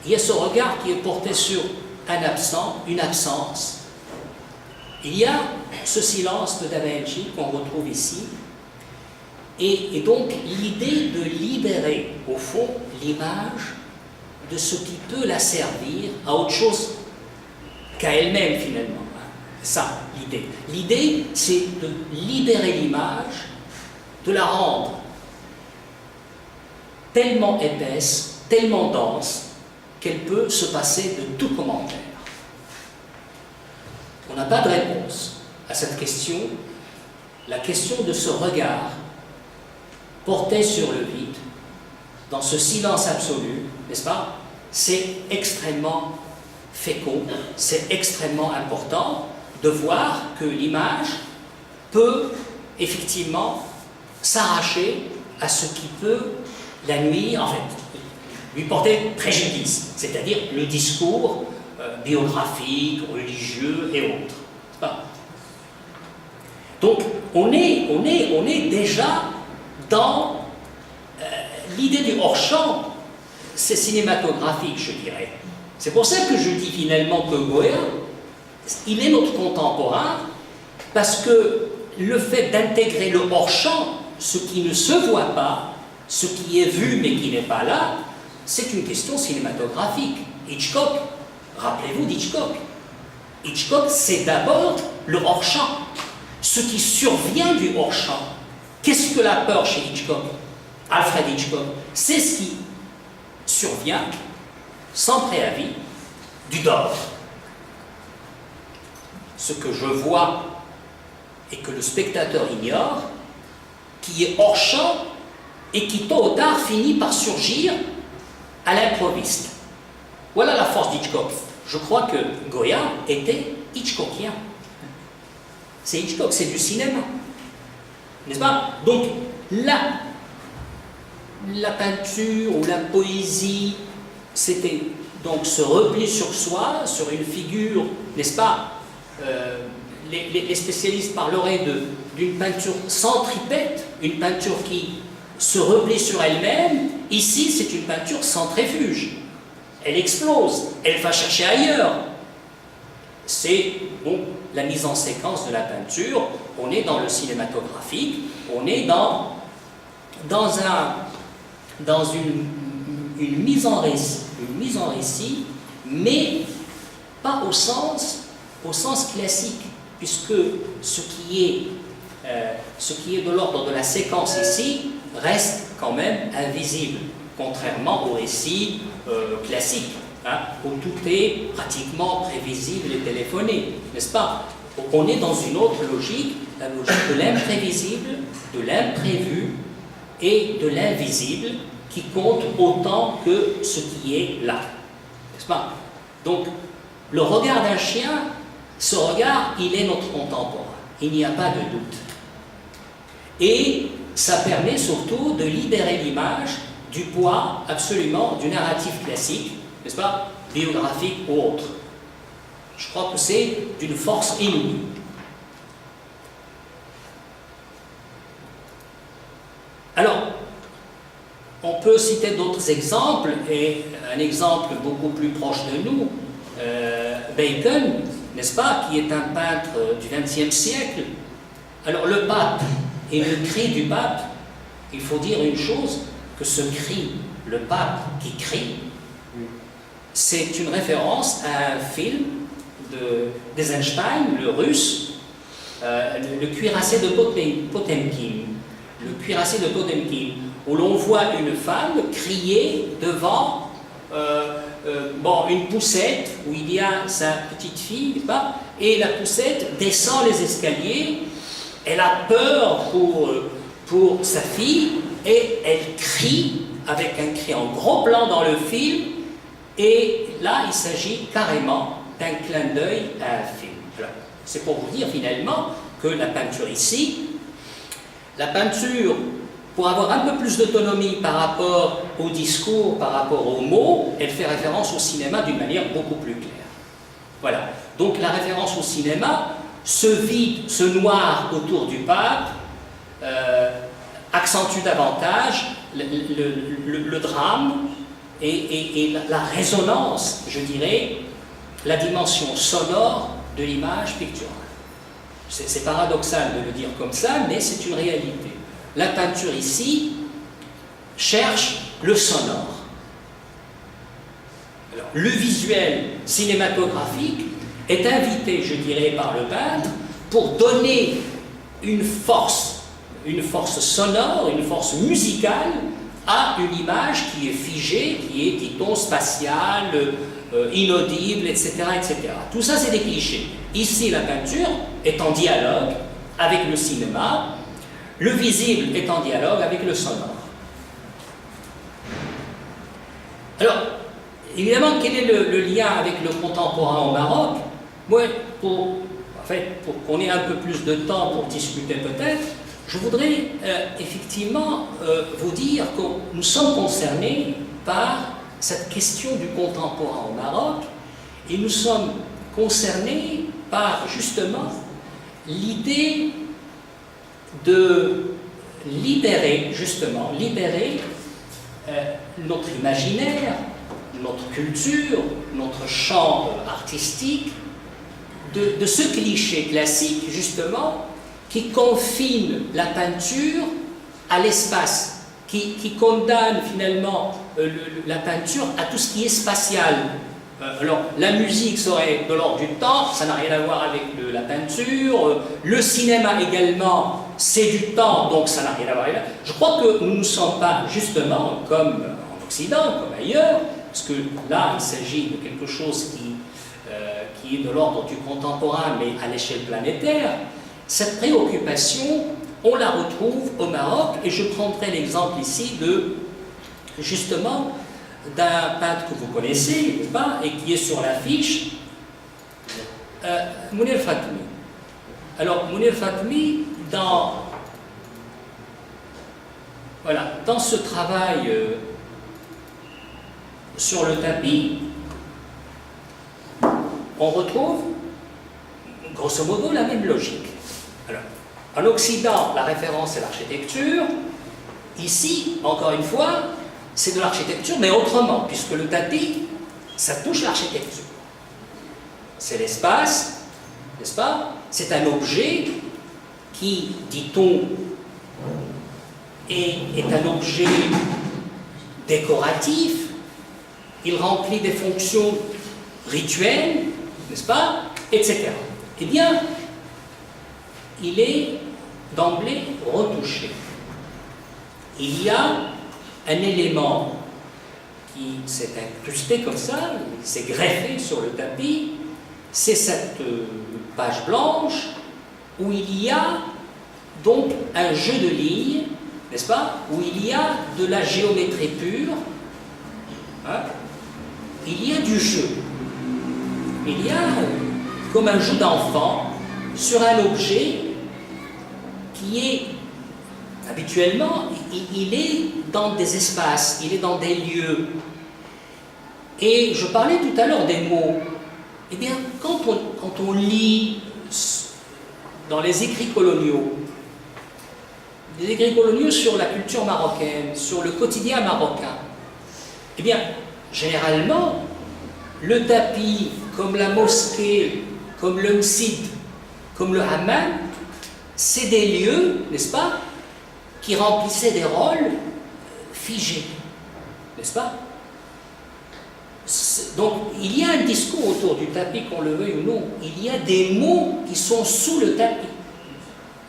il y a ce regard qui est porté sur un absent, une absence. Il y a ce silence de Da Vinci qu'on retrouve ici, et donc l'idée de libérer, au fond, l'image de ce qui peut la servir à autre chose qu'à elle-même finalement. Ça, l'idée. L'idée, c'est de libérer l'image, de la rendre tellement épaisse, tellement dense, qu'elle peut se passer de tout commentaire. On n'a pas de réponse à cette question, la question de ce regard porté sur le vide, dans ce silence absolu, n'est-ce pas? C'est extrêmement fécond, c'est extrêmement important de voir que l'image peut effectivement s'arracher à ce qui peut la nuire, en fait, lui portait préjudice, c'est-à-dire le discours biographique, religieux et autres. C'est pas. Donc, on est déjà dans l'idée du hors-champ, c'est cinématographique, je dirais. C'est pour ça que je dis finalement que Goya, il est notre contemporain, parce que le fait d'intégrer le hors-champ, ce qui ne se voit pas, ce qui est vu mais qui n'est pas là, c'est une question cinématographique. Hitchcock, rappelez-vous d'Hitchcock. Hitchcock, c'est d'abord le hors-champ, ce qui survient du hors-champ. Qu'est-ce que la peur chez Hitchcock? Alfred Hitchcock, c'est ce qui survient, sans préavis, du dehors. Ce que je vois et que le spectateur ignore, qui est hors champ et qui tôt ou tard finit par surgir à l'improviste. Voilà la force d'Hitchcock. Je crois que Goya était hitchcockien. C'est Hitchcock, c'est du cinéma. N'est-ce pas? Donc, la peinture ou la poésie, c'était donc ce repli sur soi, sur une figure, n'est-ce pas? Les spécialistes parleraient d'une peinture centripète, une peinture qui se replie sur elle-même. Ici, c'est une peinture centrifuge. Elle explose, elle va chercher ailleurs. C'est bon, la mise en séquence de la peinture. On est dans le cinématographique, on est dans une mise en récit, mais pas au sens classique, puisque ce qui est de l'ordre de la séquence ici reste quand même invisible, contrairement au récit classique, hein, où tout est pratiquement prévisible et téléphoné, n'est-ce pas? On est dans une autre logique, la logique de l'imprévisible, de l'imprévu et de l'invisible, qui compte autant que ce qui est là, n'est-ce pas? Donc, le regard d'un chien, ce regard, il est notre contemporain, il n'y a pas de doute. Et ça permet surtout de libérer l'image du poids absolument du narratif classique, n'est-ce pas, biographique ou autre. Je crois que c'est d'une force inouïe. Alors, on peut citer d'autres exemples, et un exemple beaucoup plus proche de nous, Bacon, n'est-ce pas, qui est un peintre du XXe siècle. Alors, le pape et le cri du pape, il faut dire une chose, que ce cri, le pape qui crie, c'est une référence à un film d'Eisenstein, le russe, le cuirassé de Potemkin. Le cuirassé de Potemkin, où l'on voit une femme crier devant une poussette où il y a sa petite fille, n'est-ce pas, et la poussette descend les escaliers, elle a peur pour sa fille, et elle crie avec un cri en gros plan dans le film, et là il s'agit carrément d'un clin d'œil à un film. Alors, c'est pour vous dire finalement que la peinture ici, la peinture, pour avoir un peu plus d'autonomie par rapport au discours, par rapport aux mots, elle fait référence au cinéma d'une manière beaucoup plus claire. Voilà. Donc la référence au cinéma, ce vide, ce noir autour du pape, accentue davantage le drame et la résonance, je dirais, la dimension sonore de l'image picturale. C'est paradoxal de le dire comme ça, mais c'est une réalité. La peinture ici cherche le sonore. Alors, le visuel cinématographique est invité, je dirais, par le peintre pour donner une force sonore, une force musicale à une image qui est figée, qui est, dit-on, spatiale, inaudible, etc., etc. Tout ça, c'est des clichés. Ici, la peinture est en dialogue avec le cinéma, le visible est en dialogue avec le sonore. Alors, évidemment, quel est le lien avec le contemporain au Maroc? Moi, pour qu'on ait un peu plus de temps pour discuter peut-être, je voudrais effectivement vous dire que nous sommes concernés par cette question du contemporain au Maroc, et nous sommes concernés par justement l'idée de libérer notre imaginaire, notre culture, notre champ artistique de ce cliché classique justement qui confine la peinture à l'espace, qui condamne finalement la peinture à tout ce qui est spatial. Alors, la musique serait de l'ordre du temps, ça n'a rien à voir avec la peinture. Le cinéma également, c'est du temps, donc ça n'a rien à voir avec ça. Je crois que nous ne sommes pas, justement, comme en Occident, comme ailleurs, parce que là, il s'agit de quelque chose qui est de l'ordre du contemporain, mais à l'échelle planétaire. Cette préoccupation, on la retrouve au Maroc, et je prendrai l'exemple ici justement, d'un peintre que vous connaissez, n'est-ce pas, et qui est sur l'affiche, Mounir Fatmi. Alors, Mounir Fatmi, dans ce travail sur le tapis, on retrouve, grosso modo, la même logique. Alors, en Occident, la référence est l'architecture. Ici, encore une fois, c'est de l'architecture, mais autrement, puisque le tapis, ça touche l'architecture. C'est l'espace, n'est-ce pas? C'est un objet qui, dit-on, est un objet décoratif. Il remplit des fonctions rituelles, n'est-ce pas? Etc. Eh bien, il est d'emblée retouché. Il y a un élément qui s'est incrusté comme ça, il s'est greffé sur le tapis, c'est cette page blanche où il y a donc un jeu de lignes, n'est-ce pas? Où il y a de la géométrie pure, hein? Il y a du jeu. Il y a comme un jeu d'enfant sur un objet qui est habituellement, il est dans des espaces, il est dans des lieux. Et je parlais tout à l'heure des mots. Eh bien, quand on lit dans les écrits coloniaux sur la culture marocaine, sur le quotidien marocain, eh bien, généralement, le tapis, comme la mosquée, comme le msid, comme le hammam, c'est des lieux, n'est-ce pas, qui remplissaient des rôles figés, n'est-ce pas? Donc, il y a un discours autour du tapis, qu'on le veuille ou non. Il y a des mots qui sont sous le tapis,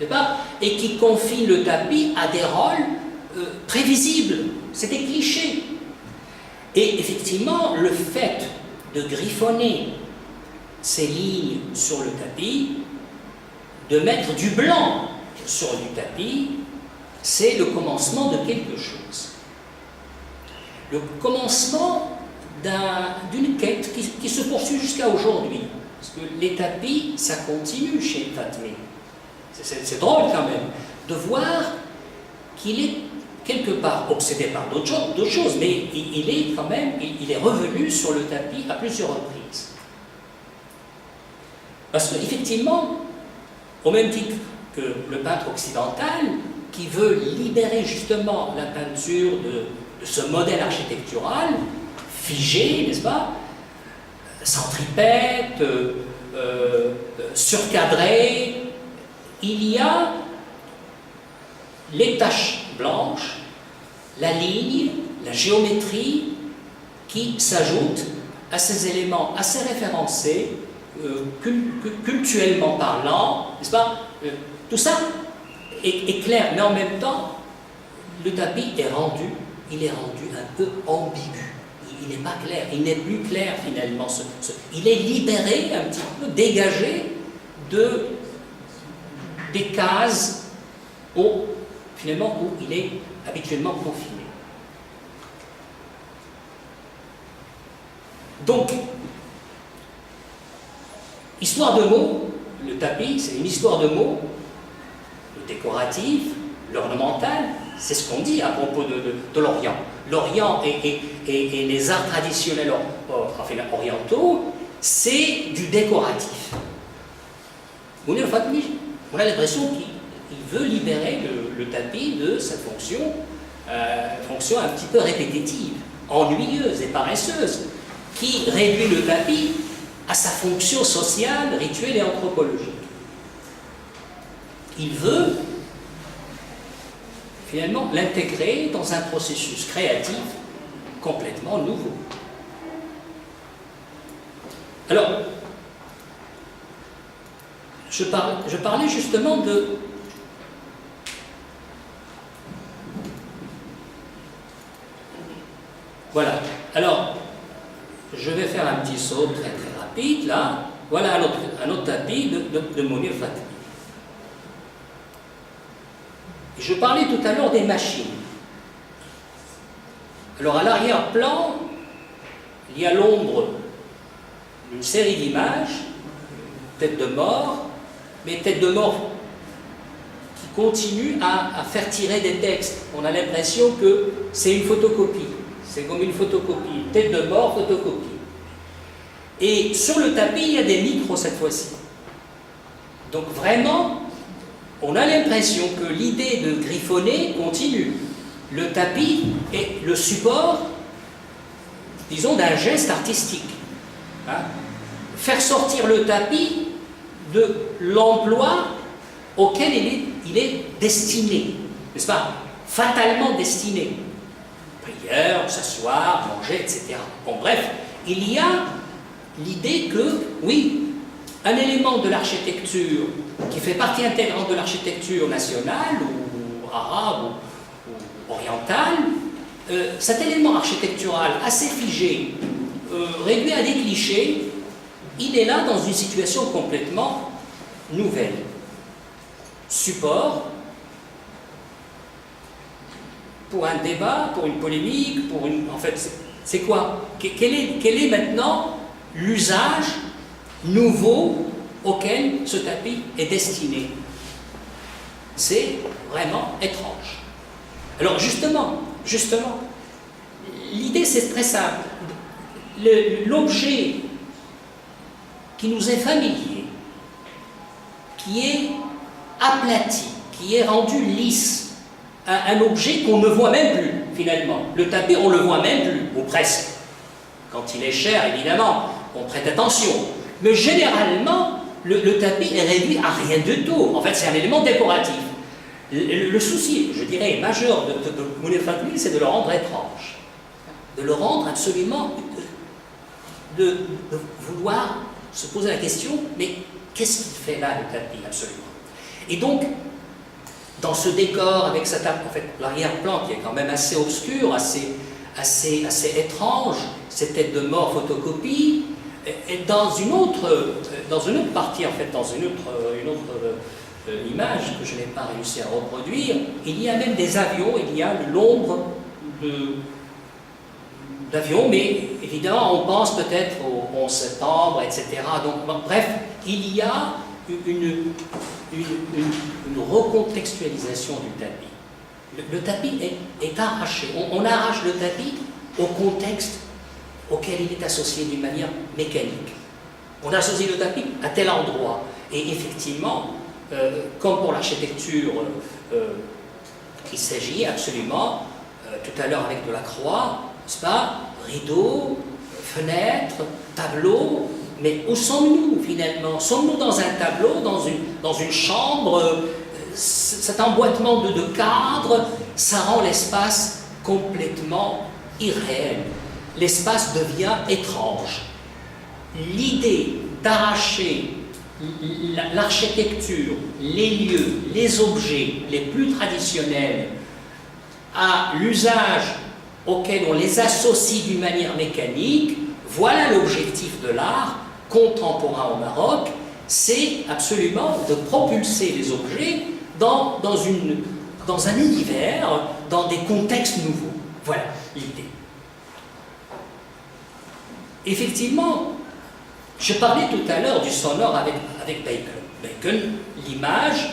n'est-ce pas? Et qui confinent le tapis à des rôles prévisibles. C'est des clichés. Et effectivement, le fait de griffonner ces lignes sur le tapis, de mettre du blanc sur du tapis, c'est le commencement de quelque chose. Le commencement d'une quête qui se poursuit jusqu'à aujourd'hui. Parce que les tapis, ça continue chez Fatmi. C'est drôle quand même de voir qu'il est quelque part obsédé par d'autres choses, mais il est quand même, il est revenu sur le tapis à plusieurs reprises. Parce qu'effectivement, au même titre que le peintre occidental, qui veut libérer justement la peinture de ce modèle architectural, figé, n'est-ce pas, centripète, surcadré, il y a les taches blanches, la ligne, la géométrie qui s'ajoutent à ces éléments assez référencés, cultuellement parlant, n'est-ce pas? Tout ça est clair, mais en même temps, le tapis est rendu, il est rendu un peu ambigu. Il n'est pas clair, il n'est plus clair finalement. Il est libéré, un petit peu dégagé des cases finalement, où il est habituellement confiné. Donc, histoire de mots, le tapis, c'est une histoire de mots, le décoratif, l'ornemental, c'est ce qu'on dit à propos de l'Orient. l'Orient et les arts traditionnels orientaux, c'est du décoratif. Mounir Fatmi, on a l'impression qu'il veut libérer le tapis de cette fonction un petit peu répétitive, ennuyeuse et paresseuse, qui réduit le tapis à sa fonction sociale, rituelle et anthropologique. Il veut finalement l'intégrer dans un processus créatif complètement nouveau. Alors, je parlais justement de... Voilà. Alors, je vais faire un petit saut très très rapide, là. Voilà un autre tapis de Mounir Fatmi. Je parlais tout à l'heure des machines. Alors, à l'arrière-plan, il y a l'ombre d'une série d'images, tête de mort, mais tête de mort qui continue à faire tirer des textes. On a l'impression que c'est une photocopie. C'est comme une photocopie. Tête de mort, photocopie. Et sur le tapis, il y a des micros cette fois-ci. Donc vraiment, on a l'impression que l'idée de griffonner continue. Le tapis est le support, disons, d'un geste artistique. Hein? Faire sortir le tapis de l'emploi auquel il est destiné, n'est-ce pas? Fatalement destiné. Prière, s'asseoir, manger, etc. Bon, bref, il y a l'idée que, oui, un élément de l'architecture qui fait partie intégrante de l'architecture nationale ou arabe ou orientale, cet élément architectural assez figé, réduit à des clichés, il est là dans une situation complètement nouvelle. Support pour un débat, pour une polémique, pour une... En fait, c'est quoi? Quel est maintenant l'usage nouveau auquel ce tapis est destiné? C'est vraiment étrange. Alors justement, l'idée c'est très simple. L'objet qui nous est familier, qui est aplati, qui est rendu lisse, un objet qu'on ne voit même plus, finalement. Le tapis, on ne le voit même plus, ou presque. Quand il est cher, évidemment, on prête attention. Mais généralement, le tapis est réduit à rien du tout. En fait, c'est un élément décoratif. Le souci, je dirais, majeur de Mounir Fatmi, c'est de le rendre étrange. De le rendre absolument... de vouloir se poser la question, mais qu'est-ce qu'il fait là, le tapis, absolument? Et donc, dans ce décor, avec cette, en fait, l'arrière-plan qui est quand même assez obscur, assez étrange, cette tête de mort photocopie, et dans une autre partie, en fait, dans une autre image que je n'ai pas réussi à reproduire, il y a même des avions, il y a l'ombre d'avions, mais évidemment, on pense peut-être au 11 septembre, etc. Donc, bref, il y a une recontextualisation du tapis. Le tapis est arraché. On arrache le tapis au contexte auquel il est associé d'une manière mécanique. On associe le tapis à tel endroit. Et effectivement, comme pour l'architecture, il s'agit absolument, tout à l'heure avec de la croix, n'est-ce pas, rideaux, fenêtres, tableaux, mais où sommes-nous finalement? Sommes-nous dans un tableau, dans une chambre? Cet emboîtement de cadres, ça rend l'espace complètement irréel. L'espace devient étrange. L'idée d'arracher l'architecture, les lieux, les objets les plus traditionnels à l'usage auquel on les associe d'une manière mécanique, voilà l'objectif de l'art contemporain au Maroc, c'est absolument de propulser les objets dans un univers, dans des contextes nouveaux. Voilà l'idée. Effectivement, je parlais tout à l'heure du sonore avec Bacon. Bacon, l'image,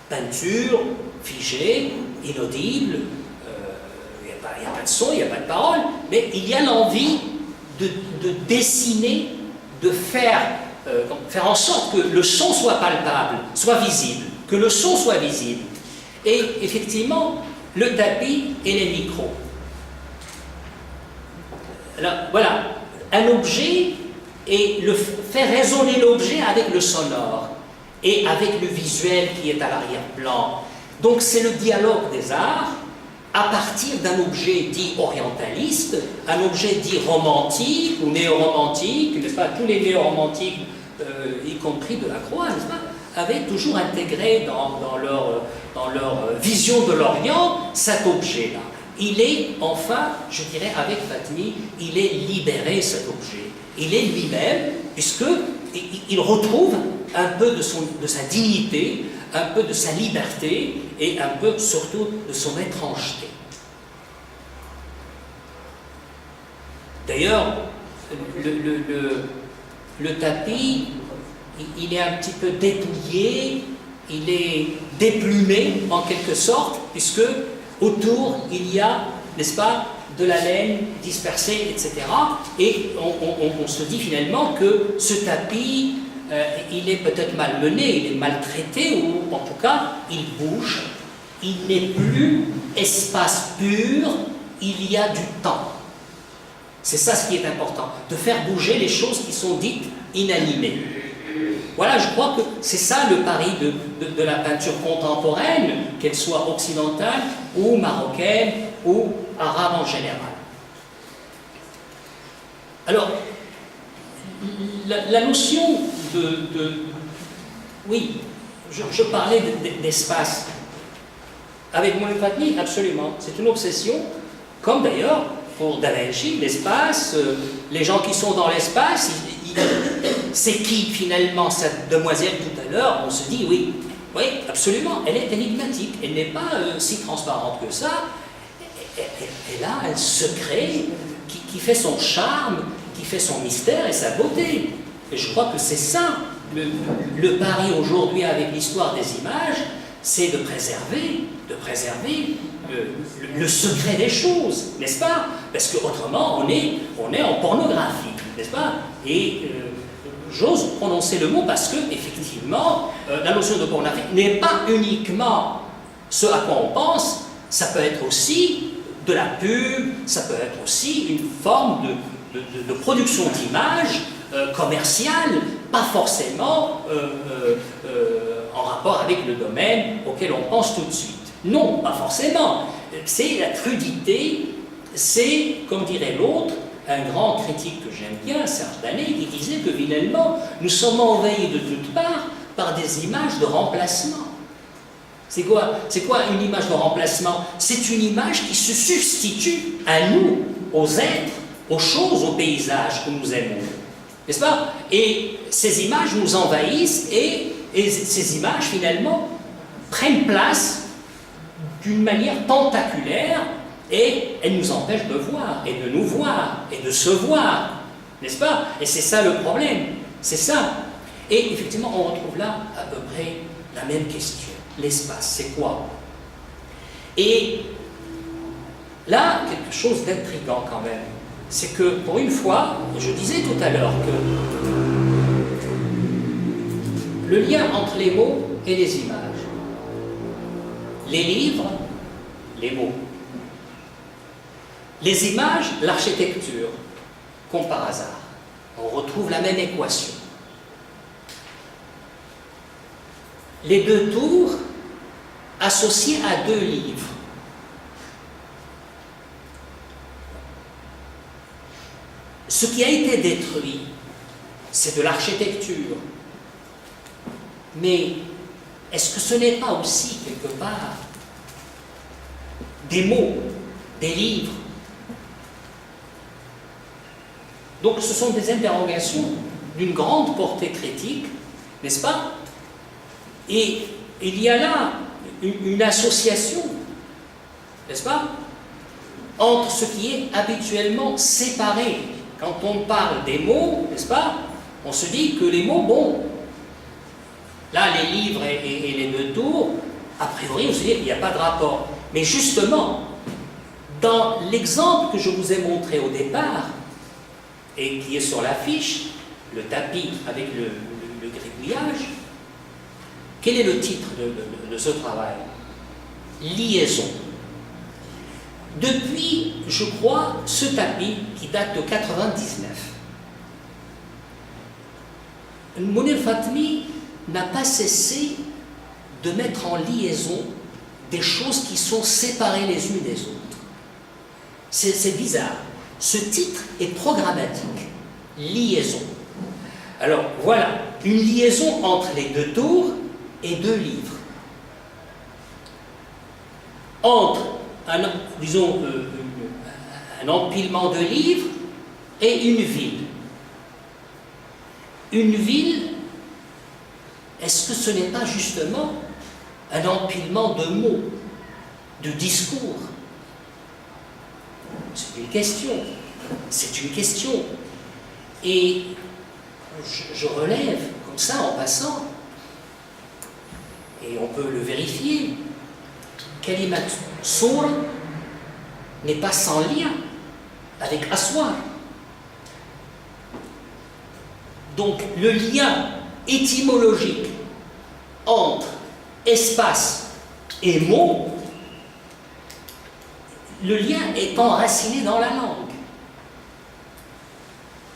peinture, figée, inaudible, il n'y a pas pas de son, il n'y a pas de parole, mais il y a l'envie de dessiner, de faire en sorte que le son soit palpable, soit visible, que le son soit visible. Et effectivement, le tapis et les micros. Alors, voilà, un objet et faire résonner l'objet avec le sonore et avec le visuel qui est à l'arrière-plan. Donc c'est le dialogue des arts à partir d'un objet dit orientaliste, un objet dit romantique ou néo-romantique, n'est-ce pas? Tous les néo-romantiques, y compris de la Croix, n'est-ce pas, avaient toujours intégré dans leur vision de l'Orient cet objet-là. Il est, enfin, je dirais avec Fatmi, il est libéré cet objet. Il est lui-même, puisqu'il retrouve un peu de sa dignité, un peu de sa liberté et un peu surtout de son étrangeté. D'ailleurs, le tapis, il est un petit peu dépouillé, il est déplumé en quelque sorte, puisque autour il y a, n'est-ce pas, de la laine dispersée, etc. Et on se dit finalement que ce tapis, il est peut-être malmené, il est maltraité, ou en tout cas, il bouge. Il n'est plus espace pur, il y a du temps. C'est ça ce qui est important, de faire bouger les choses qui sont dites inanimées. Voilà, je crois que c'est ça le pari de la peinture contemporaine, qu'elle soit occidentale ou marocaine ou arabe en général. Alors, la notion oui, je parlais d'espace. Avec Moulay Fatmi, absolument. C'est une obsession, comme d'ailleurs pour Da Vinci, l'espace, les gens qui sont dans l'espace, c'est qui finalement cette demoiselle tout à l'heure? On se dit oui, absolument, elle est énigmatique, elle n'est pas si transparente que ça. Elle a un secret qui fait son charme, qui fait son mystère et sa beauté. Et je crois que c'est ça, le pari aujourd'hui avec l'histoire des images, c'est de préserver le secret des choses, n'est-ce pas? Parce qu'autrement, on est en pornographie, n'est-ce pas? Et j'ose prononcer le mot parce que, effectivement, la notion de pornographie n'est pas uniquement ce à quoi on pense, ça peut être aussi de la pub, ça peut être aussi une forme de production d'images commerciale, pas forcément en rapport avec le domaine auquel on pense tout de suite. Non, pas forcément. C'est la crudité, c'est, comme dirait l'autre, un grand critique que j'aime bien, Serge Danet, qui disait que finalement, nous sommes envahis de toutes parts par des images de remplacement. C'est quoi une image de remplacement? C'est une image qui se substitue à nous, aux êtres, aux choses, aux paysages que nous aimons. N'est-ce pas? Et ces images nous envahissent et ces images, finalement, prennent place d'une manière tentaculaire et elles nous empêchent de voir et de nous voir et de se voir. N'est-ce pas? Et c'est ça le problème. C'est ça. Et effectivement, on retrouve là à peu près la même question. L'espace, c'est quoi? Et là, quelque chose d'intriguant quand même, c'est que pour une fois, je disais tout à l'heure que le lien entre les mots et les images, les livres, les mots, les images, l'architecture, comme par hasard, on retrouve la même équation. Les deux tours associés à deux livres. Ce qui a été détruit, c'est de l'architecture. Mais est-ce que ce n'est pas aussi, quelque part, des mots, des livres? Donc ce sont des interrogations d'une grande portée critique, n'est-ce pas? Et il y a là une association, n'est-ce pas, entre ce qui est habituellement séparé. Quand on parle des mots, n'est-ce pas, on se dit que les mots, bon, là, les livres et les deux tours, a priori, on se dit qu'il n'y a pas de rapport. Mais justement, Dans l'exemple que je vous ai montré au départ, et qui est sur l'affiche, le tapis avec le gribouillage, quel est le titre de ce travail? Liaison. Depuis, je crois, ce tapis qui date de 99, Mounir Fatmi n'a pas cessé de mettre en liaison des choses qui sont séparées les unes des autres. C'est bizarre. Ce titre est programmatique. Liaison. Alors, voilà, une liaison entre les deux tours et deux livres. Entre, disons, un empilement de livres et une ville. Une ville, est-ce que ce n'est pas justement un empilement de mots, de discours? C'est une question. C'est une question. Et je relève, comme ça, en passant, et on peut le vérifier, Kalimat Sour n'est pas sans lien avec Aswar. Donc le lien étymologique entre espace et mot, le lien est enraciné dans la langue.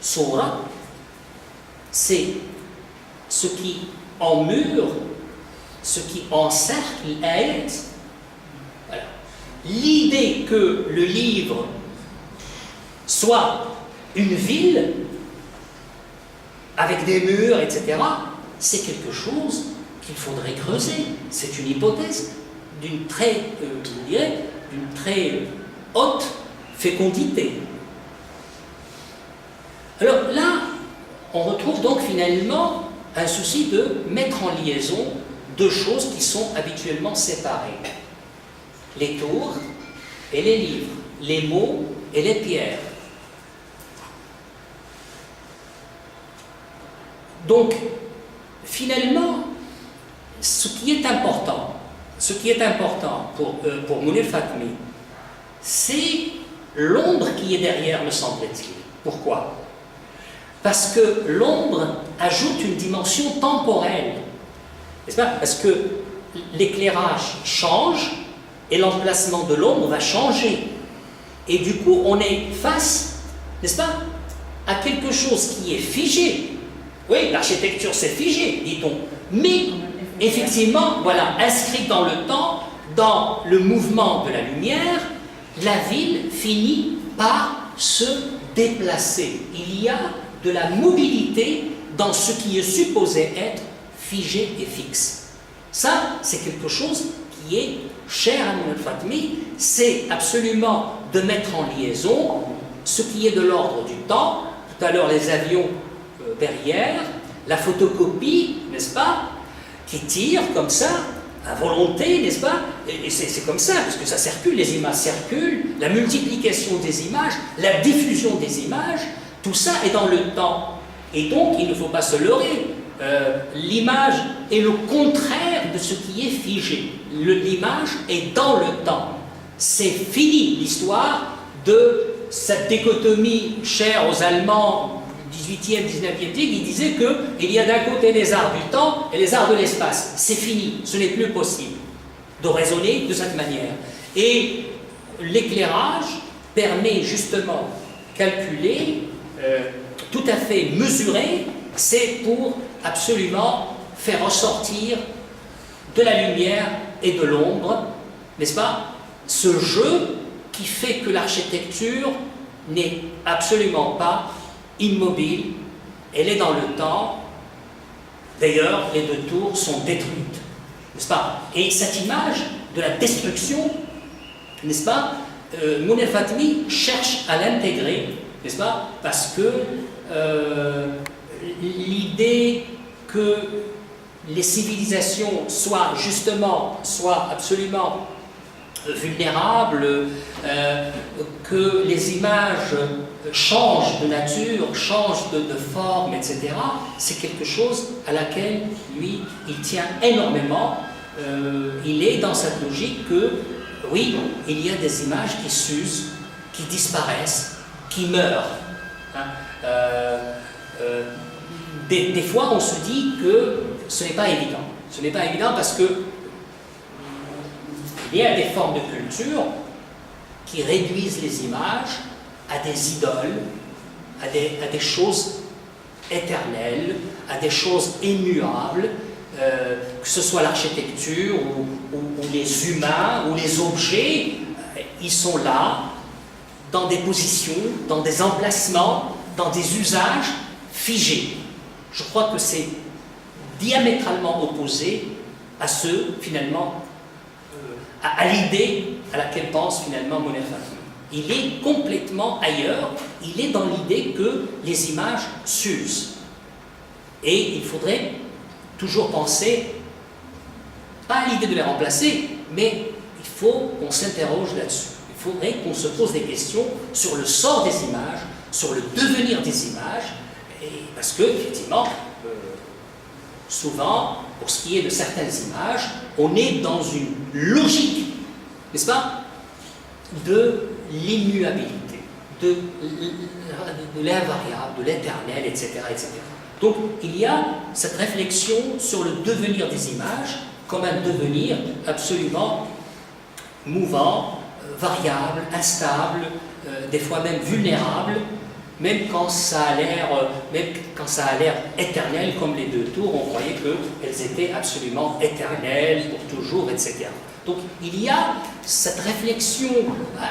Soura, c'est ce qui emmure, ce qui encercle l'ayat. Voilà. L'idée que le livre soit une ville avec des murs, etc., c'est quelque chose qu'il faudrait creuser. C'est une hypothèse d'une très, d'une très haute fécondité. Alors là, on retrouve donc finalement un souci de mettre en liaison deux choses qui sont habituellement séparées. Les tours et les livres, les mots et les pierres. Donc, finalement, ce qui est important pour Mounir Fatmi, c'est l'ombre qui est derrière, me semble-t-il. Pourquoi? Parce que l'ombre ajoute une dimension temporelle, n'est-ce pas? Parce que l'éclairage change et l'emplacement de l'ombre va changer. Et du coup, on est face, n'est-ce pas, à quelque chose qui est figé. Oui, l'architecture c'est figé, dit-on, mais effectivement, voilà, inscrit dans le temps, dans le mouvement de la lumière, la ville finit par se déplacer. Il y a de la mobilité dans ce qui est supposé être figé et fixe. Ça, c'est quelque chose qui est cher à Mounir Fatmi, c'est absolument de mettre en liaison ce qui est de l'ordre du temps. Tout à l'heure, les avions derrière, la photocopie, n'est-ce pas, qui tire comme ça, à volonté, n'est-ce pas, et c'est comme ça, parce que ça circule, les images circulent, la multiplication des images, la diffusion des images, tout ça est dans le temps. Et donc, il ne faut pas se leurrer, l'image est le contraire de ce qui est figé. L'image est dans le temps. C'est fini l'histoire de cette dichotomie chère aux Allemands 18e, 19e siècle, qui disait qu'il y a d'un côté les arts du temps et les arts de l'espace. C'est fini, ce n'est plus possible de raisonner de cette manière. Et l'éclairage permet justement calculer, tout à fait mesurer, c'est pour absolument faire ressortir de la lumière et de l'ombre, n'est-ce pas, ce jeu qui fait que l'architecture n'est absolument pas immobile, elle est dans le temps. D'ailleurs, les deux tours sont détruites, n'est-ce pas? Et cette image de la destruction, n'est-ce pas, Mounir Fatmi cherche à l'intégrer, n'est-ce pas? Parce que l'idée que les civilisations soient absolument vulnérables, que les images changent de nature, changent de forme, etc., c'est quelque chose à laquelle, lui, il tient énormément. Il est dans cette logique que oui, il y a des images qui s'usent, qui disparaissent, qui meurent. Hein. Des fois, on se dit que ce n'est pas évident. Ce n'est pas évident parce que il y a des formes de culture qui réduisent les images à des idoles, à des choses éternelles, à des choses immuables, que ce soit l'architecture ou les humains ou les objets, ils sont là, dans des positions, dans des emplacements, dans des usages figés. Je crois que c'est diamétralement opposé à ceux, finalement, à l'idée à laquelle pense finalement Mounir Fatmi. Il est complètement ailleurs, il est dans l'idée que les images s'usent. Et il faudrait toujours penser, pas à l'idée de les remplacer, mais il faut qu'on s'interroge là-dessus. Il faudrait qu'on se pose des questions sur le sort des images, sur le devenir des images, et parce que, effectivement, souvent, pour ce qui est de certaines images, on est dans une logique, n'est-ce pas, de l'immuabilité, de l'invariable, de l'éternel, etc., etc. Donc, il y a cette réflexion sur le devenir des images comme un devenir absolument mouvant, variable, instable, des fois même vulnérable, même quand ça a l'air éternel, comme les deux tours, on croyait qu'elles étaient absolument éternelles pour toujours, etc. Donc il y a cette réflexion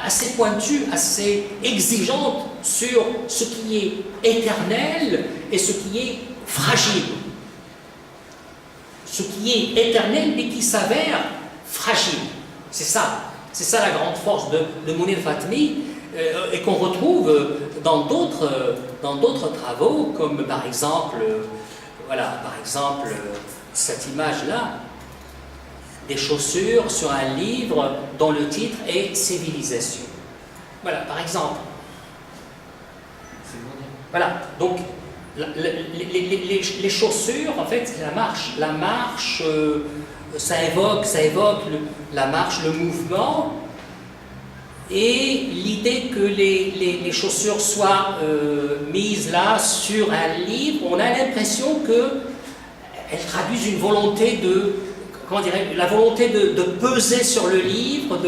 assez pointue, assez exigeante sur ce qui est éternel et ce qui est fragile. Ce qui est éternel mais qui s'avère fragile. C'est ça la grande force de Mounir Fatmi et qu'on retrouve dans d'autres travaux, comme par exemple, cette image-là, des chaussures sur un livre dont le titre est Civilisation. Voilà, par exemple. Voilà, donc les chaussures, en fait, la marche, ça évoque la marche, le mouvement, et l'idée que les chaussures soient mises là sur un livre, on a l'impression qu'elles traduisent une volonté la volonté de peser sur le livre,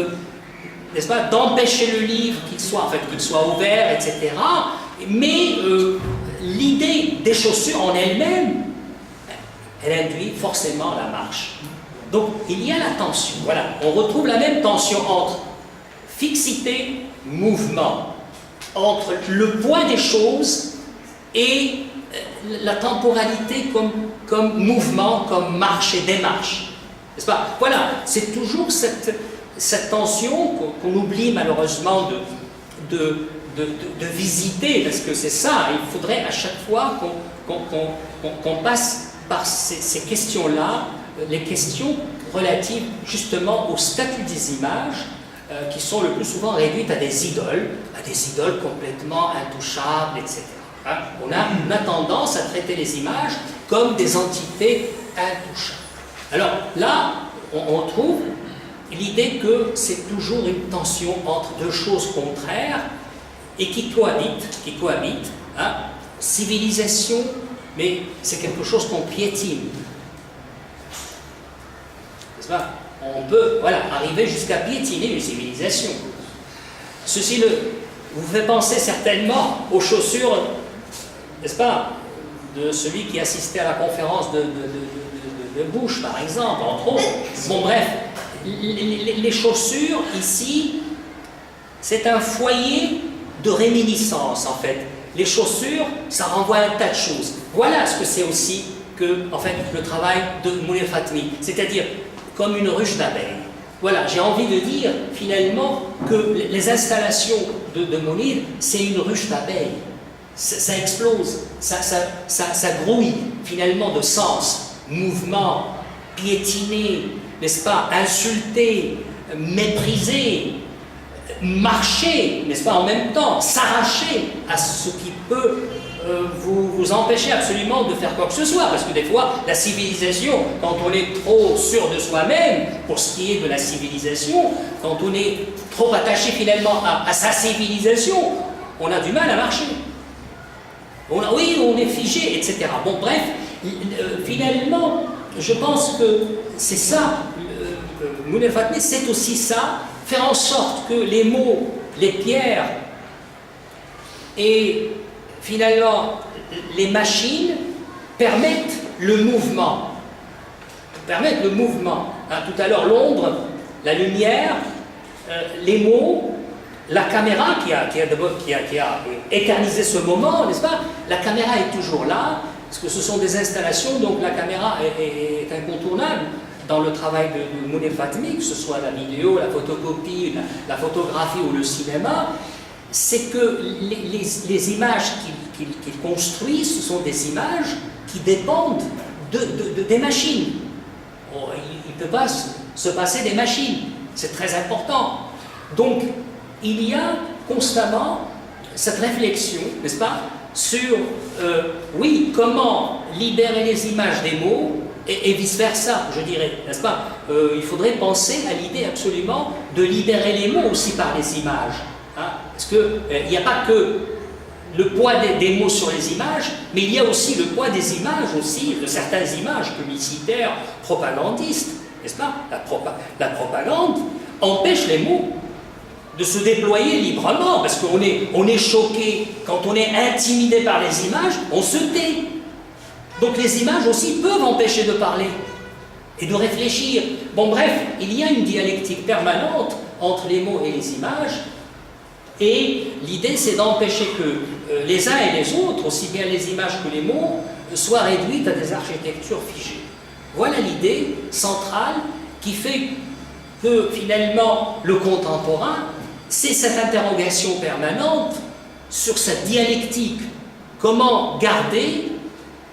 n'est-ce pas, d'empêcher le livre qu'il soit ouvert, etc. Mais l'idée des chaussures en elle-même, elle induit forcément la marche. Donc il y a la tension, voilà, on retrouve la même tension entre fixité, mouvement, entre le poids des choses et la temporalité comme mouvement, comme marche et démarche. N'est-ce pas? Voilà, c'est toujours cette tension qu'on oublie malheureusement de visiter, parce que c'est ça, il faudrait à chaque fois qu'on passe par ces questions-là, les questions relatives justement au statut des images, qui sont le plus souvent réduites à des idoles complètement intouchables, etc. Hein? On a tendance à traiter les images comme des entités intouchables. Alors là, on trouve l'idée que c'est toujours une tension entre deux choses contraires et qui cohabitent. Hein? Civilisation, mais c'est quelque chose qu'on piétine. N'est-ce pas? On peut arriver jusqu'à piétiner une civilisation. Ceci vous fait penser certainement aux chaussures, n'est-ce pas, de celui qui assistait à la conférence de Bush, par exemple, entre autres. Bon, bref, les chaussures, ici, c'est un foyer de réminiscence, en fait. Les chaussures, ça renvoie à un tas de choses. Voilà ce que c'est aussi en fait, le travail de Mounir Fatmi, c'est-à-dire comme une ruche d'abeilles. Voilà, j'ai envie de dire, finalement, que les installations de Mounir, c'est une ruche d'abeilles. Ça explose, ça grouille, finalement, de sens. Mouvement, piétiner, n'est-ce pas, insulter, mépriser, marcher, n'est-ce pas, en même temps, s'arracher à ce qui peut vous empêcher absolument de faire quoi que ce soit, parce que des fois, la civilisation, quand on est trop sûr de soi-même, pour ce qui est de la civilisation, quand on est trop attaché finalement à sa civilisation, on a du mal à marcher. Oui, on est figé, etc. Bon, bref, finalement, je pense que c'est ça, Mounir Fatmi, c'est aussi ça, faire en sorte que les mots, les pierres et finalement les machines permettent le mouvement. Hein, tout à l'heure, l'ombre, la lumière, les mots, la caméra qui a éternisé ce moment, n'est-ce pas? La caméra est toujours là, parce que ce sont des installations, donc la caméra est incontournable dans le travail de Mounir Fatmi, que ce soit la vidéo, la photocopie, la photographie ou le cinéma. C'est que les images qu'il construit, ce sont des images qui dépendent des machines. Il ne peut pas se passer des machines, c'est très important. Donc, il y a constamment cette réflexion, n'est-ce pas, sur, oui, comment libérer les images des mots, et vice-versa, je dirais, n'est-ce pas? Il faudrait penser à l'idée absolument de libérer les mots aussi par les images. Hein? Parce qu'il n'y a pas que le poids des mots sur les images, mais il y a aussi le poids des images aussi, de certaines images publicitaires, propagandistes, n'est-ce pas? La propagande empêche les mots de se déployer librement, parce qu'on est choqué, quand on est intimidé par les images, on se tait. Donc les images aussi peuvent empêcher de parler et de réfléchir. Bon bref, il y a une dialectique permanente entre les mots et les images, et l'idée c'est d'empêcher que les uns et les autres, aussi bien les images que les mots, soient réduites à des architectures figées. Voilà l'idée centrale qui fait que finalement le contemporain, c'est cette interrogation permanente sur cette dialectique. Comment garder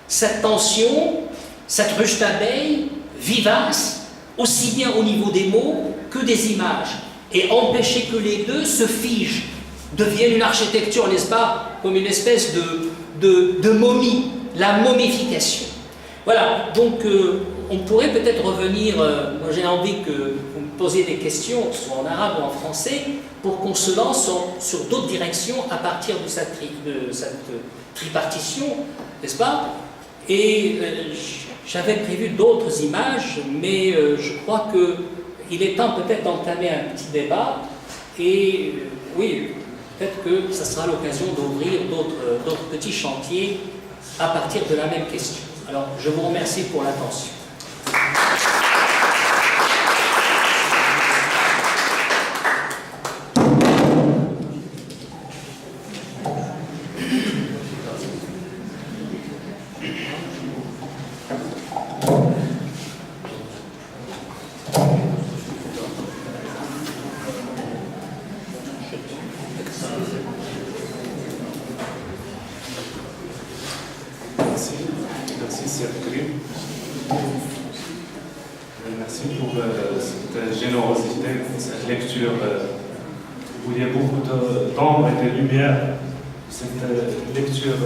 cette tension, cette ruche d'abeilles vivace, aussi bien au niveau des mots que des images, et empêcher que les deux se figent, deviennent une architecture, n'est-ce pas, comme une espèce de momie, la momification. Voilà, donc on pourrait peut-être revenir, moi j'ai envie que vous me posiez des questions, soit en arabe ou en français, pour qu'on se lance sur d'autres directions à partir de cette tripartition, n'est-ce pas? Et j'avais prévu d'autres images, mais je crois qu'il est temps peut-être d'entamer un petit débat, et oui, peut-être que ça sera l'occasion d'ouvrir d'autres petits chantiers à partir de la même question. Alors, je vous remercie pour l'attention. Merci Sergei. Merci pour cette générosité, pour cette lecture où il y a beaucoup d'ombre et de lumière, cette lecture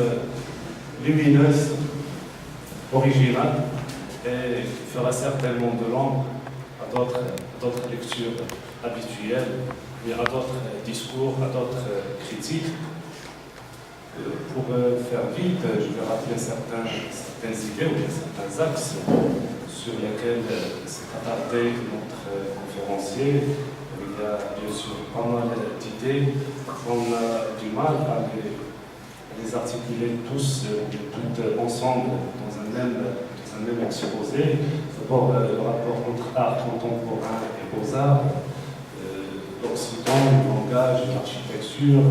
lumineuse, originale, et qui fera certainement de l'ombre à d'autres lectures habituelles, et à d'autres discours, à d'autres critiques. Pour faire vite, je vais rappeler certaines idées ou certains axes sur lesquels s'est attardé notre conférencier. Il y a bien sûr pas mal d'idées qu'on a du mal à les articuler tous toutes ensemble dans un même exposé. D'abord, le rapport entre art contemporain et beaux-arts, l'Occident, le langage, l'architecture,